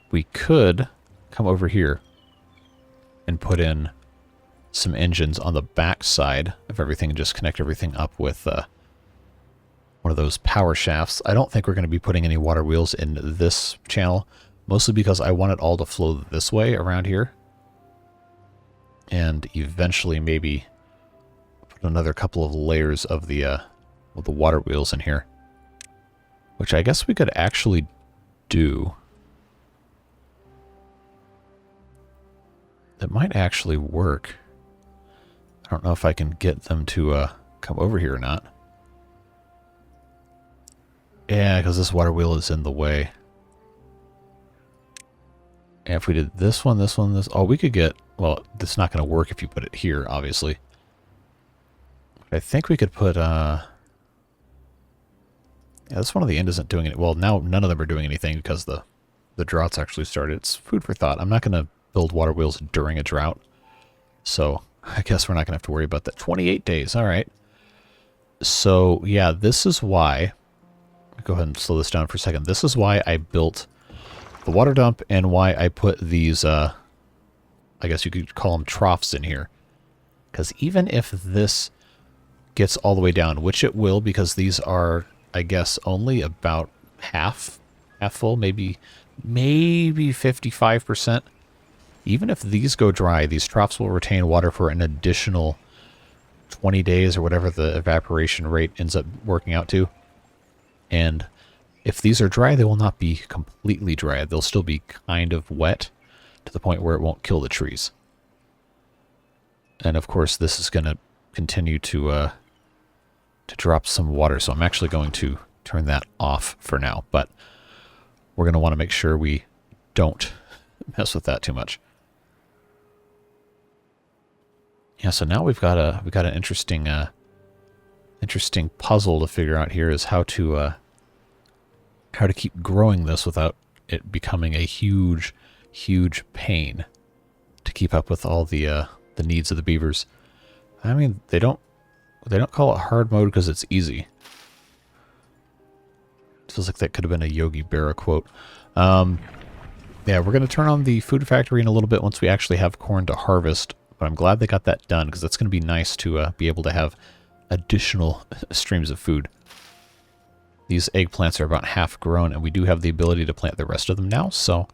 We could come over here and put in some engines on the back side of everything and just connect everything up with one of those power shafts. I don't think we're going to be putting any water wheels in this channel, mostly because I want it all to flow this way around here. And eventually maybe put another couple of layers of the water wheels in here. Which I guess we could actually do. That might actually work. I don't know if I can get them to come over here or not. Yeah, because this water wheel is in the way. And if we did this one, this... Oh, we could get... Well, it's not going to work if you put it here, obviously. But I think we could put... Yeah, this one of the end isn't doing it. Well, now none of them are doing anything because the drought's actually started. It's food for thought. I'm not going to build water wheels during a drought. So, I guess we're not going to have to worry about that. 28 days, all right. So, yeah, this is why... Go ahead and slow this down for a second. This is why I built the water dump and why I put these, I guess you could call them troughs in here. Because even if this gets all the way down, which it will because these are, I guess, only about half full, maybe 55%. Even if these go dry, these troughs will retain water for an additional 20 days or whatever the evaporation rate ends up working out to. And if these are dry, they will not be completely dry. They'll still be kind of wet to the point where it won't kill the trees. And of course, this is going to continue to drop some water. So I'm actually going to turn that off for now. But we're going to want to make sure we don't mess with that too much. Yeah, so now we've got an interesting puzzle to figure out here is how to keep growing this without it becoming a huge pain to keep up with all the needs of the beavers. I mean, they don't call it hard mode because it's easy. Feels like that could have been a Yogi Berra quote. Yeah, we're going to turn on the food factory in a little bit once we actually have corn to harvest. But I'm glad they got that done because that's going to be nice to be able to have additional streams of food. These eggplants are about half grown, and we do have the ability to plant the rest of them now, so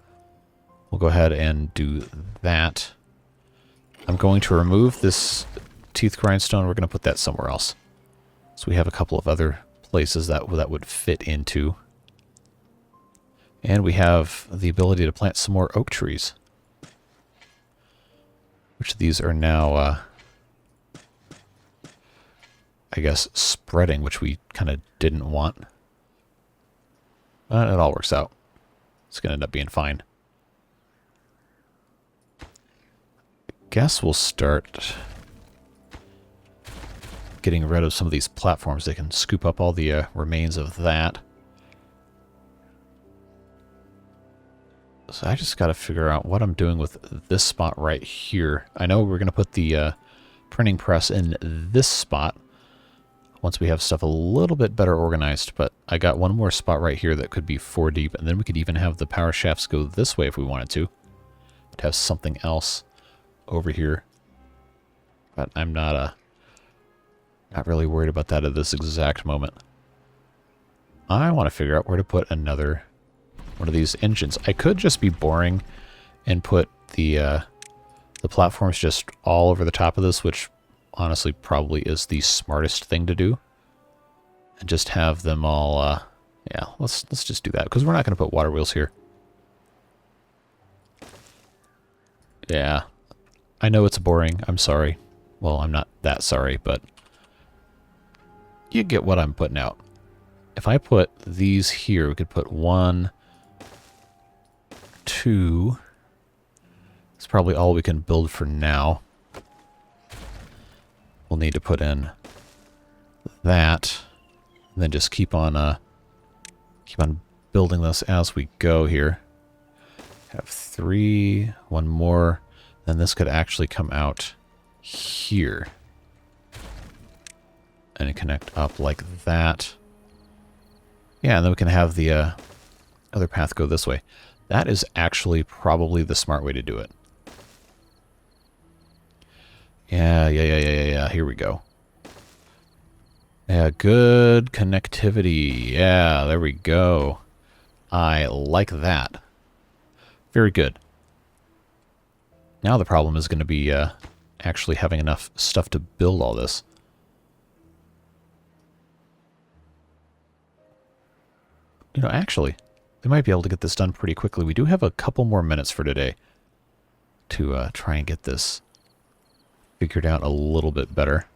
we'll go ahead and do that. I'm going to remove this teeth grindstone. We're going to put that somewhere else. So we have a couple of other places that would fit into. And we have the ability to plant some more oak trees. Which these are now, I guess, spreading, which we kind of didn't want. But it all works out. It's going to end up being fine. I guess we'll start getting rid of some of these platforms. They can scoop up all the remains of that. So I just got to figure out what I'm doing with this spot right here. I know we're going to put the printing press in this spot once we have stuff a little bit better organized, but I got one more spot right here that could be 4 deep, and then we could even have the power shafts go this way if we wanted to have something else over here. But I'm not really worried about that at this exact moment. I want to figure out where to put another one of these engines. I could just be boring and put the platforms just all over the top of this, which honestly probably is the smartest thing to do. And just have them all, yeah, let's just do that, because we're not going to put water wheels here. Yeah, I know it's boring. I'm sorry. Well, I'm not that sorry, but you get what I'm putting out. If I put these here, we could put 1, 2. It's probably all we can build for now. We'll need to put in that, and then just keep on building this as we go here. Have 3, 1 more, then this could actually come out here and connect up like that. Yeah, and then we can have the other path go this way. That is actually probably the smart way to do it. Yeah. Here we go. Yeah, good connectivity. Yeah, there we go. I like that. Very good. Now the problem is going to be actually having enough stuff to build all this. You know, actually, we might be able to get this done pretty quickly. We do have a couple more minutes for today to try and get this figured out a little bit better.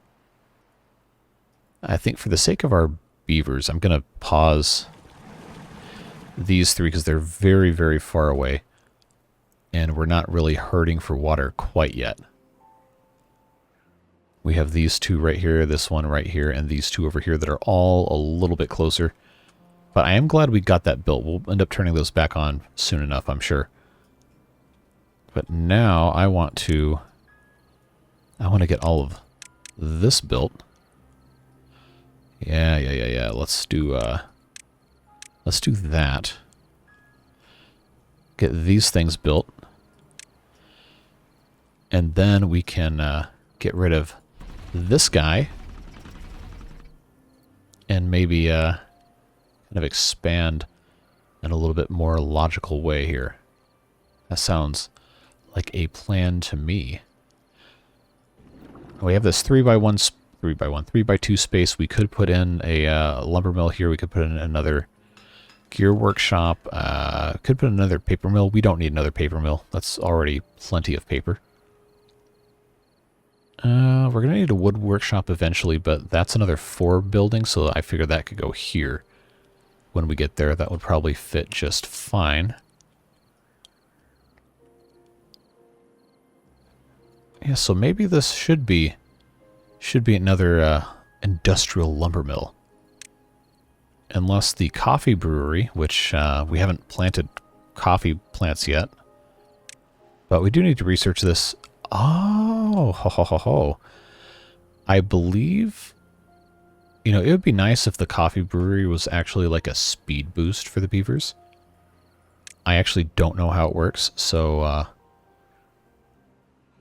I think for the sake of our beavers, I'm going to pause these 3 because they're very, very far away. And we're not really hurting for water quite yet. We have these 2 right here, this one right here, and these 2 over here that are all a little bit closer. But I am glad we got that built. We'll end up turning those back on soon enough, I'm sure. But now I want to get all of this built. Yeah. Let's do that. Get these things built. And then we can get rid of this guy. And maybe kind of expand in a little bit more logical way here. That sounds like a plan to me. We have this 3x2 space. We could put in a lumber mill here. We could put in another gear workshop. Could put in another paper mill. We don't need another paper mill. That's already plenty of paper. We're going to need a wood workshop eventually, but that's another 4 buildings, so I figured that could go here. When we get there, that would probably fit just fine. Yeah, so maybe this should be another industrial lumber mill. Unless the coffee brewery, which we haven't planted coffee plants yet. But we do need to research this. Oh, ho. I believe, you know, it would be nice if the coffee brewery was actually like a speed boost for the beavers. I actually don't know how it works, so,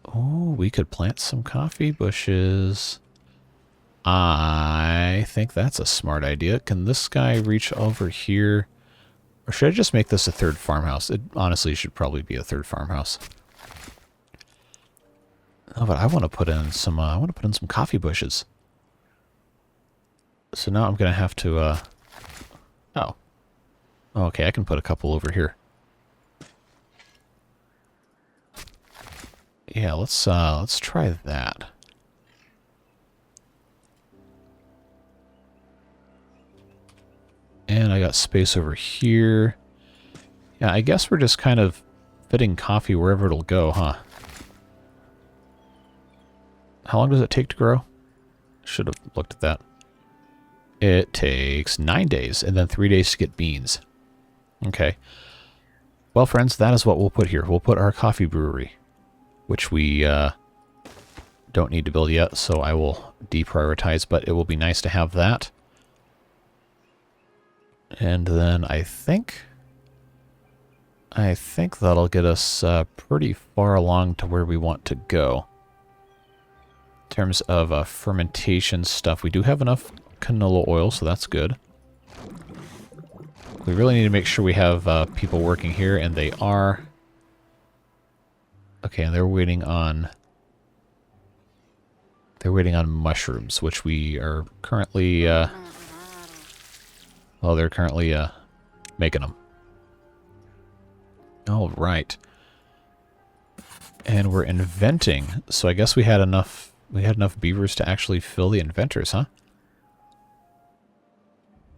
oh, we could plant some coffee bushes. I think that's a smart idea. Can this guy reach over here? Or should I just make this a 3rd farmhouse? It honestly should probably be a 3rd farmhouse. Oh, but I want to put in some. I want to put in some coffee bushes. So now I'm gonna have to. Oh. Okay, I can put a couple over here. Yeah, let's try that. And I got space over here. Yeah, I guess we're just kind of fitting coffee wherever it'll go, huh? How long does it take to grow? Should have looked at that. It takes 9 days and then 3 days to get beans. Okay. Well, friends, that is what we'll put here. We'll put our coffee brewery, which we don't need to build yet, so I will deprioritize, but it will be nice to have that. And then I think that'll get us pretty far along to where we want to go. In terms of fermentation stuff, we do have enough canola oil, so that's good. We really need to make sure we have people working here, and they are. Okay, and they're waiting on mushrooms, which we are currently well, they're currently making them. All right. And we're inventing, so I guess we had enough beavers to actually fill the inventors, huh?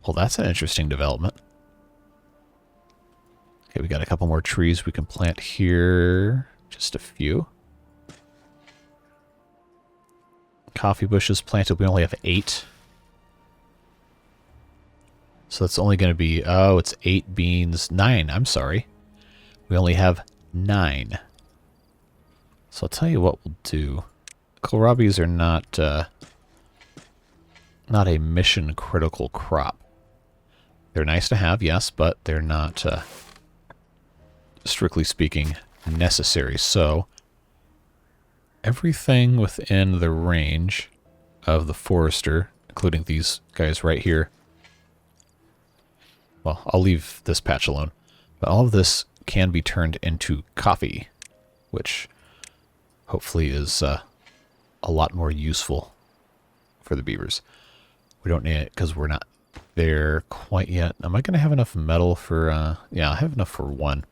Well, that's an interesting development. Okay, we got a couple more trees we can plant here. Just a few. Coffee bushes planted. We only have 8. So that's only going to be, oh, it's 8 beans. 9, I'm sorry. We only have 9. So I'll tell you what we'll do. Kohlrabis are not a mission critical crop. They're nice to have, yes, but they're not, strictly speaking, necessary. So everything within the range of the forester, including these guys right here. Well, I'll leave this patch alone. But all of this can be turned into coffee, which hopefully is a lot more useful for the beavers. We don't need it because we're not there quite yet. Am I going to have enough metal for... yeah, I have enough for 1.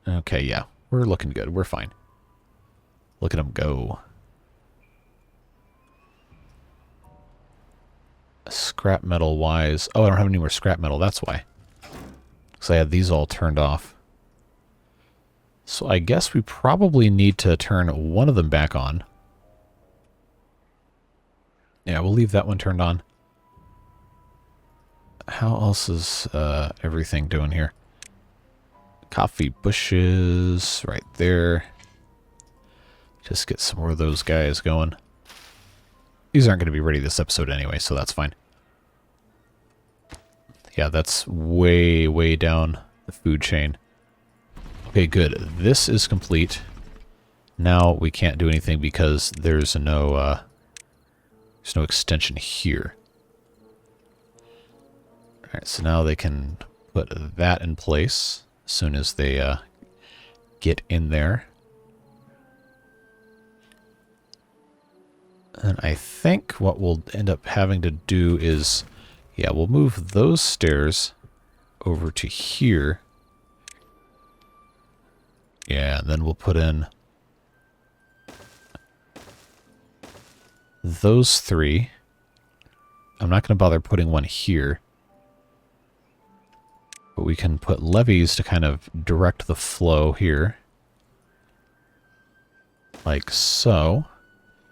Okay, yeah. We're looking good. We're fine. Look at them go. Scrap metal wise... Oh, I don't have any more scrap metal. That's why. Because I had these all turned off. So I guess we probably need to turn one of them back on. Yeah, we'll leave that one turned on. How else is everything doing here? Coffee bushes right there. Just get some more of those guys going. These aren't going to be ready this episode anyway, so that's fine. Yeah, that's way, way down the food chain. Okay, good. This is complete. Now we can't do anything because there's no extension here. Alright, so now they can put that in place as soon as they get in there. And I think what we'll end up having to do is, yeah, we'll move those stairs over to here. Yeah, and then we'll put in those three. I'm not going to bother putting one here. But we can put levees to kind of direct the flow here. Like so.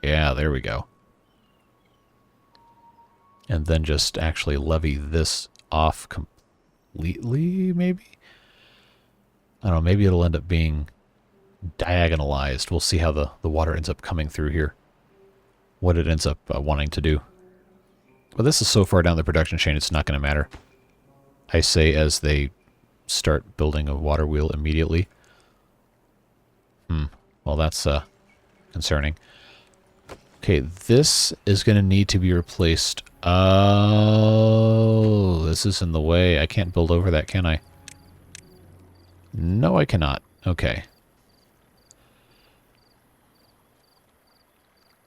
Yeah, there we go. And then just actually levy this off completely, maybe? I don't know, maybe it'll end up being diagonalized. We'll see how the water ends up coming through here. What it ends up wanting to do. But this is so far down the production chain, it's not going to matter. I say as they start building a water wheel immediately. Well, that's concerning. Okay, this is going to need to be replaced. Oh, this is in the way. I can't build over that, can I? No, I cannot. Okay.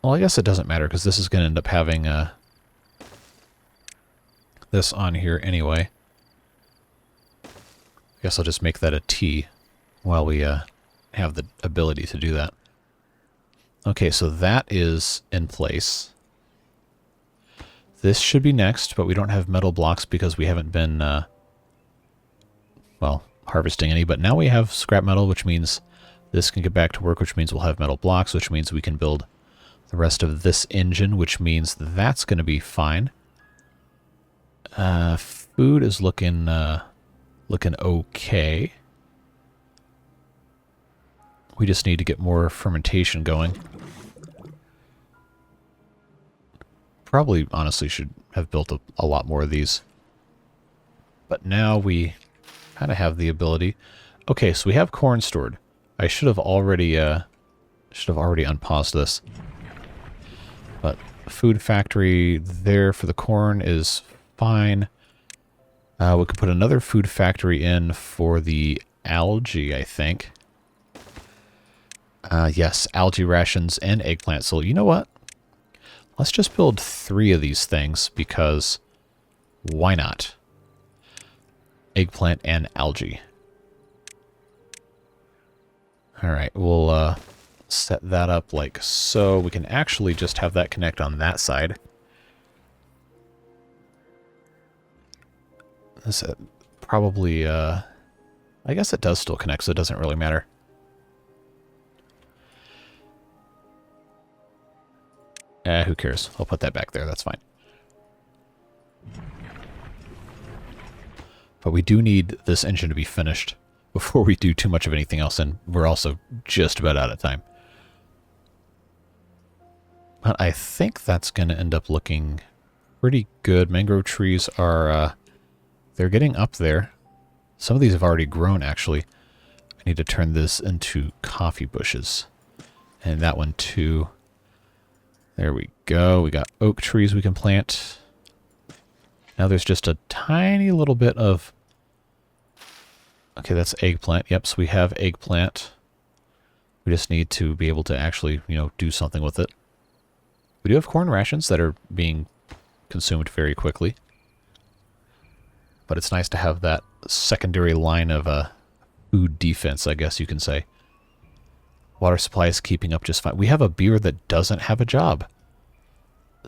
Well, I guess it doesn't matter because this is going to end up having this on here anyway. I guess I'll just make that a T while we have the ability to do that. Okay, so that is in place. This should be next, but we don't have metal blocks because we haven't been, well, harvesting any. But now we have scrap metal, which means this can get back to work, which means we'll have metal blocks, which means we can build the rest of this engine, which means that's going to be fine. Food is looking okay. We just need to get more fermentation going. Probably, honestly, should have built a lot more of these. But now we kind of have the ability. Okay, so we have corn stored. I should have already unpaused this. But food factory there for the corn is fine. We could put another food factory in for the algae, I think. Yes, algae rations and eggplant. So you know what? Let's just build 3 of these things because why not? Eggplant and algae. Alright, we'll set that up like so. We can actually just have that connect on that side. This probably, I guess it does still connect, so it doesn't really matter. Who cares? I'll put that back there, that's fine. But we do need this engine to be finished before we do too much of anything else, and we're also just about out of time. But I think that's going to end up looking pretty good. Mangrove trees are, they're getting up there. Some of these have already grown, actually. I need to turn this into coffee bushes. And that one, too. There we go. We got oak trees we can plant. Now there's just a tiny little bit of... Okay, that's eggplant. Yep, so we have eggplant. We just need to be able to actually, do something with it. We do have corn rations that are being consumed very quickly. But it's nice to have that secondary line of food defense, I guess you can say. Water supply is keeping up just fine. We have a beer that doesn't have a job.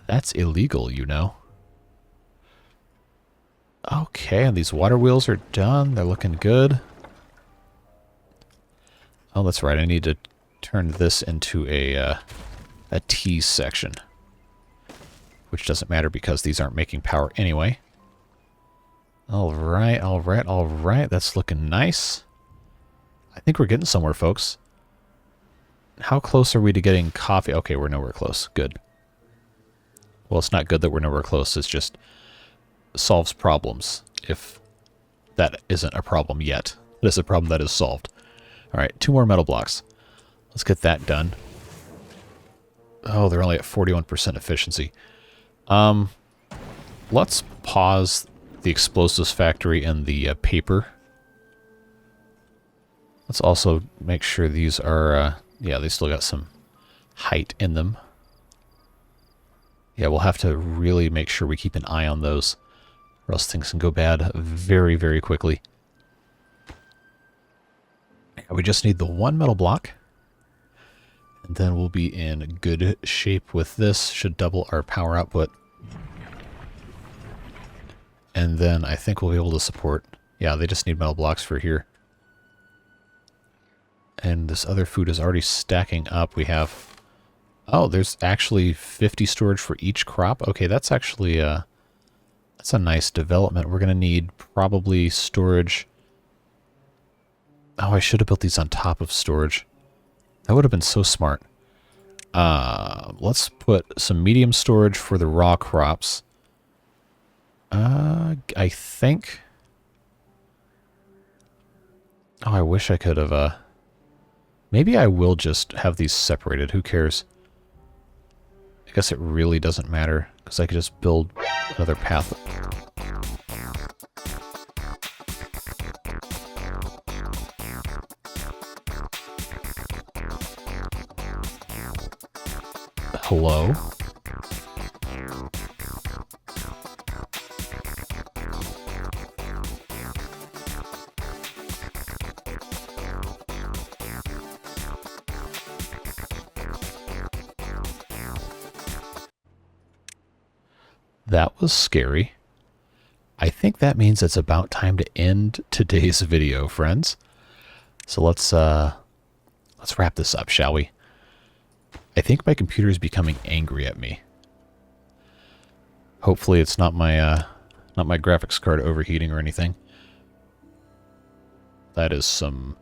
That's illegal, you know. Okay, and these water wheels are done. They're looking good. Oh, that's right. I need to turn this into a T section. Which doesn't matter because these aren't making power anyway. Alright, alright, alright. That's looking nice. I think we're getting somewhere, folks. How close are we to getting coffee? Okay, we're nowhere close. Good. Well, it's not good that we're nowhere close. It's just solves problems if that isn't a problem yet. It is a problem that is solved. All right, 2 more metal blocks. Let's get that done. Oh, they're only at 41% efficiency. Let's pause the explosives factory and the paper. Let's also make sure these are, yeah, they still got some height in them. Yeah, we'll have to really make sure we keep an eye on those, or else things can go bad very, very quickly. We just need the 1 metal block, and then we'll be in good shape with this. Should double our power output. And then I think we'll be able to support... Yeah, they just need metal blocks for here. And this other food is already stacking up. We have... Oh, there's actually 50 storage for each crop. Okay, that's actually... that's a nice development. We're going to need probably storage... Oh, I should have built these on top of storage. That would have been so smart. Let's put some medium storage for the raw crops. I think... Oh, I wish I could have, maybe I will just have these separated. Who cares? I guess it really doesn't matter, because I could just build another path. Hello? That was scary. I think that means it's about time to end today's video, friends. So let's wrap this up, shall we? I think my computer is becoming angry at me. Hopefully it's not my graphics card overheating or anything. That is some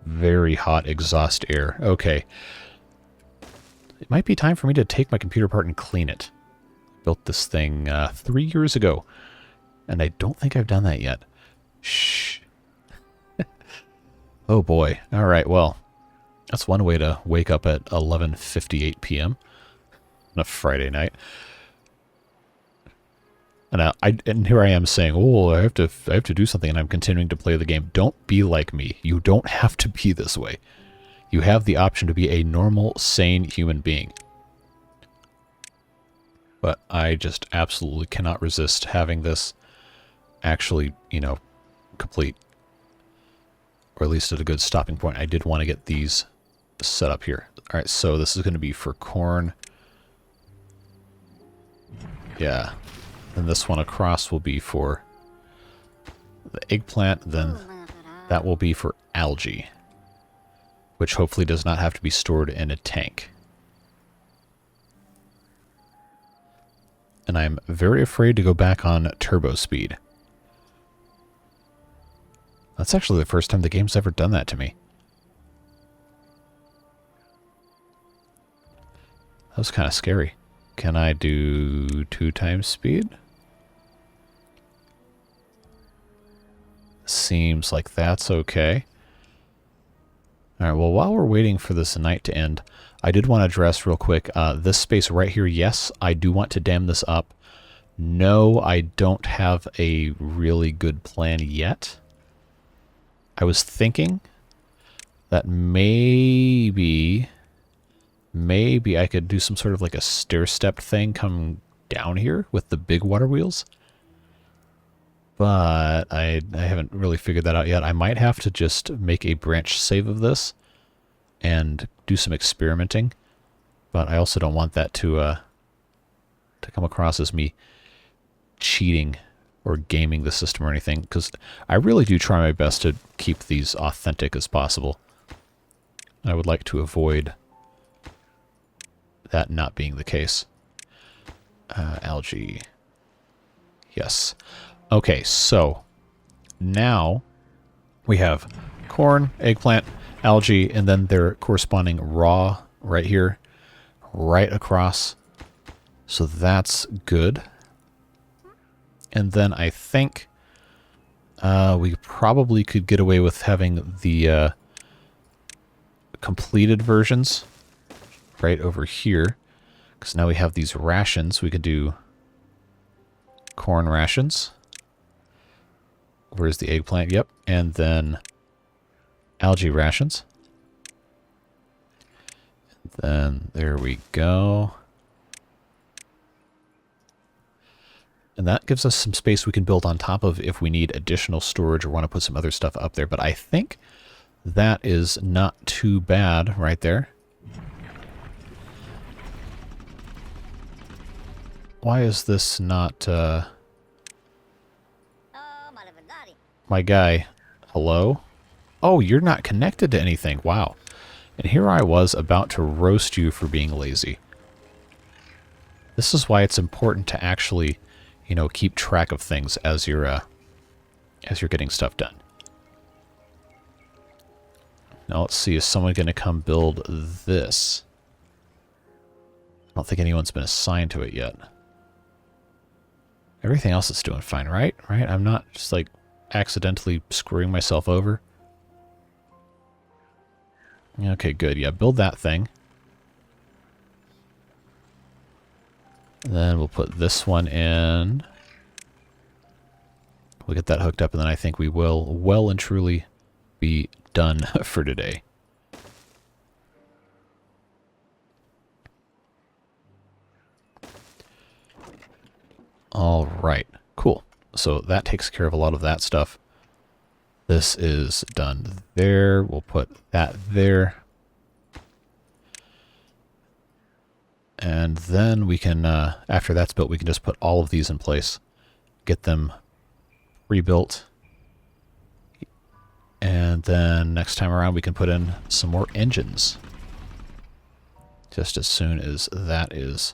very hot exhaust air. Okay. It might be time for me to take my computer apart and clean it. Built this thing 3 years ago, and I don't think I've done that yet. Shh. Oh boy. All right, well, that's one way to wake up at 11:58 p.m. on a Friday night. And here I am saying, "Oh, I have to do something," and I'm continuing to play the game. Don't be like me. You don't have to be this way. You have the option to be a normal, sane human being. But I just absolutely cannot resist having this actually, you know, complete. Or at least at a good stopping point. I did want to get these set up here. Alright, so this is going to be for corn. Yeah. And this one across will be for the eggplant. Then that will be for algae. Which hopefully does not have to be stored in a tank. And I'm very afraid to go back on turbo speed. That's actually the first time the game's ever done that to me. That was kind of scary. Can I do 2 times speed? Seems like that's okay. Alright, well, while we're waiting for this night to end, I did want to address real quick, this space right here, yes, I do want to dam this up. No, I don't have a really good plan yet. I was thinking that maybe I could do some sort of like a stair-step thing come down here with the big water wheels. But I haven't really figured that out yet. I might have to just make a branch save of this and do some experimenting. But I also don't want that to come across as me cheating or gaming the system or anything, because I really do try my best to keep these authentic as possible. I would like to avoid that not being the case. Algae. Yes. Okay, so now we have corn, eggplant, algae, and then their corresponding raw right here, right across. So that's good. And then I think we probably could get away with having the completed versions right over here. Because now we have these rations. We could do corn rations. Where's the eggplant? Yep. And then algae rations. Then there we go. And that gives us some space we can build on top of if we need additional storage or want to put some other stuff up there. But I think that is not too bad right there. Why is this not... my guy, hello? Oh, you're not connected to anything. Wow. And here I was about to roast you for being lazy. This is why it's important to actually, you know, keep track of things as you're getting stuff done. Now let's see, is someone going to come build this? I don't think anyone's been assigned to it yet. Everything else is doing fine, right? Right? I'm not just like accidentally screwing myself over. Okay, good. Yeah, build that thing. Then we'll put this one in. We'll get that hooked up, and then I think we will well and truly be done for today. All right, cool. So that takes care of a lot of that stuff. This is done there. We'll put that there. And then we can, after that's built, we can just put all of these in place. Get them rebuilt. And then next time around we can put in some more engines. Just as soon as that is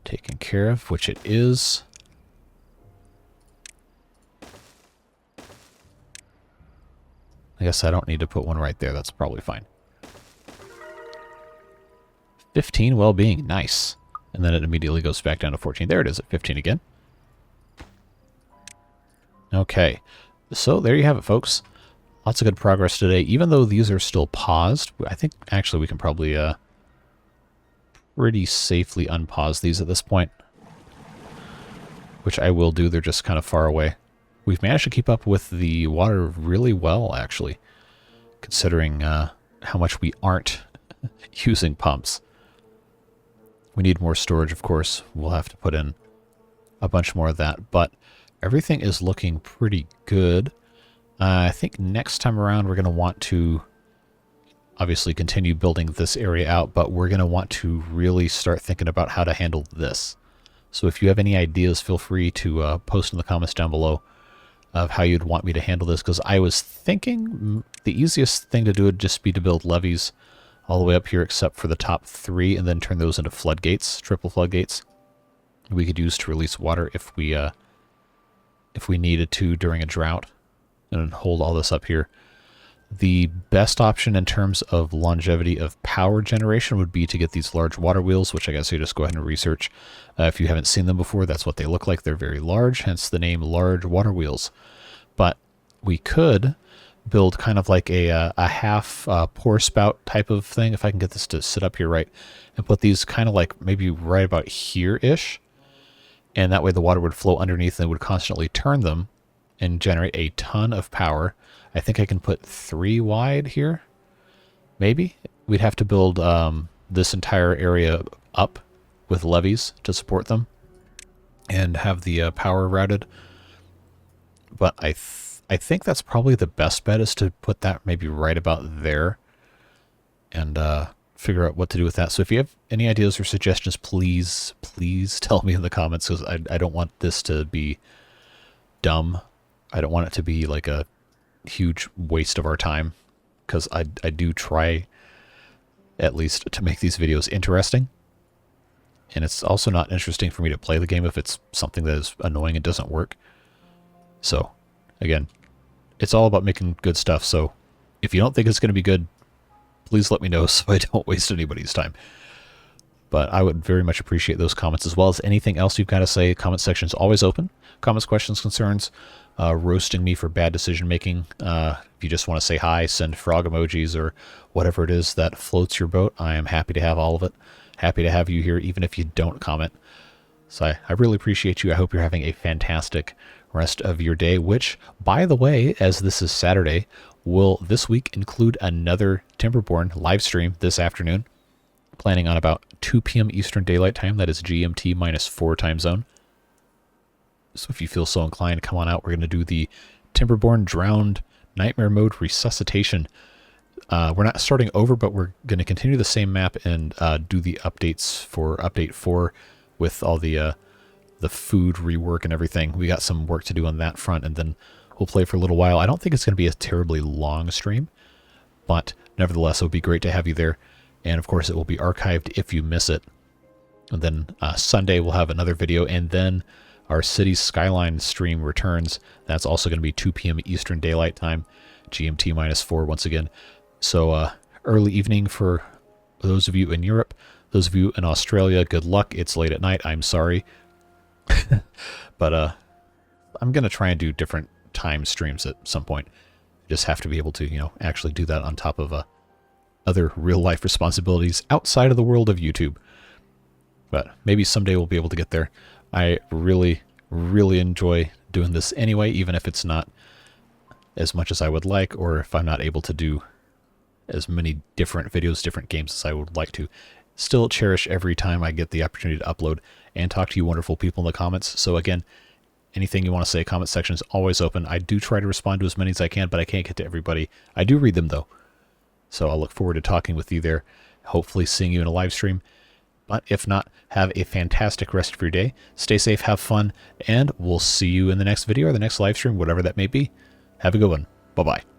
taken care of, which it is. I guess I don't need to put one right there. That's probably fine. 15 well-being. Nice. And then it immediately goes back down to 14. There it is at 15 again. Okay. So there you have it, folks. Lots of good progress today. Even though these are still paused, I think actually we can probably pretty safely unpause these at this point. Which I will do. They're just kind of far away. We've managed to keep up with the water really well, actually, considering how much we aren't using pumps. We need more storage, of course. We'll have to put in a bunch more of that, but everything is looking pretty good. I think next time around we're going to want to obviously continue building this area out, but we're going to want to really start thinking about how to handle this. So if you have any ideas, feel free to post in the comments down below of how you'd want me to handle this, because I was thinking the easiest thing to do would just be to build levees all the way up here except for the top 3 and then turn those into floodgates, triple floodgates. We could use to release water if we needed to during a drought, and hold all this up here. The best option in terms of longevity of power generation would be to get these large water wheels, which I guess you just go ahead and research. If you haven't seen them before, that's what they look like. They're very large, hence the name large water wheels. But we could build kind of like a half pour spout type of thing, if I can get this to sit up here right, and put these kind of like maybe right about here-ish. And that way the water would flow underneath and it would constantly turn them and generate a ton of power. I think I can put 3 wide here. Maybe. We'd have to build this entire area up with levees to support them and have the power routed. But I think that's probably the best bet, is to put that maybe right about there and figure out what to do with that. So if you have any ideas or suggestions, please tell me in the comments, because I don't want this to be dumb. I don't want it to be like a huge waste of our time, because I do try at least to make these videos interesting. And it's also not interesting for me to play the game if it's something that is annoying and doesn't work. So, again, it's all about making good stuff, so If you don't think it's going to be good, please let me know so I don't waste anybody's time. But I would very much appreciate those comments, as well as anything else you've got to say. Comment section is always open. Comments, questions, concerns, roasting me for bad decision making. If you just want to say hi, send frog emojis or whatever it is that floats your boat, I am happy to have all of it. Happy to have you here, even if you don't comment. So I really appreciate you. I hope you're having a fantastic rest of your day, which, by the way, as this is Saturday, will this week include another Timberborn live stream this afternoon. Planning on about 2 p.m. Eastern Daylight Time. That is GMT -4 time zone. So if you feel so inclined, come on out. We're going to do the Timberborn Drowned Nightmare Mode Resuscitation. We're not starting over, but we're going to continue the same map and do the updates for Update 4 with all the food rework and everything. We got some work to do on that front, and then we'll play for a little while. I don't think it's going to be a terribly long stream, but nevertheless, it would be great to have you there. And of course, it will be archived if you miss it. And then Sunday, we'll have another video. And then our Cities Skyline stream returns. That's also going to be 2 p.m. Eastern Daylight Time, GMT -4 once again. So early evening for those of you in Europe. Those of you in Australia, good luck. It's late at night. I'm sorry. But I'm going to try and do different time streams at some point. Just have to be able to, actually do that on top of other real-life responsibilities outside of the world of YouTube. But maybe someday we'll be able to get there. I really, really enjoy doing this anyway, even if it's not as much as I would like, or if I'm not able to do as many different videos, different games as I would like to. Still cherish every time I get the opportunity to upload and talk to you wonderful people in the comments. So again, anything you want to say, comment section is always open. I do try to respond to as many as I can, but I can't get to everybody. I do read them, though. So I'll look forward to talking with you there, hopefully seeing you in a live stream. But if not, have a fantastic rest of your day. Stay safe, have fun, and we'll see you in the next video or the next live stream, whatever that may be. Have a good one. Bye-bye.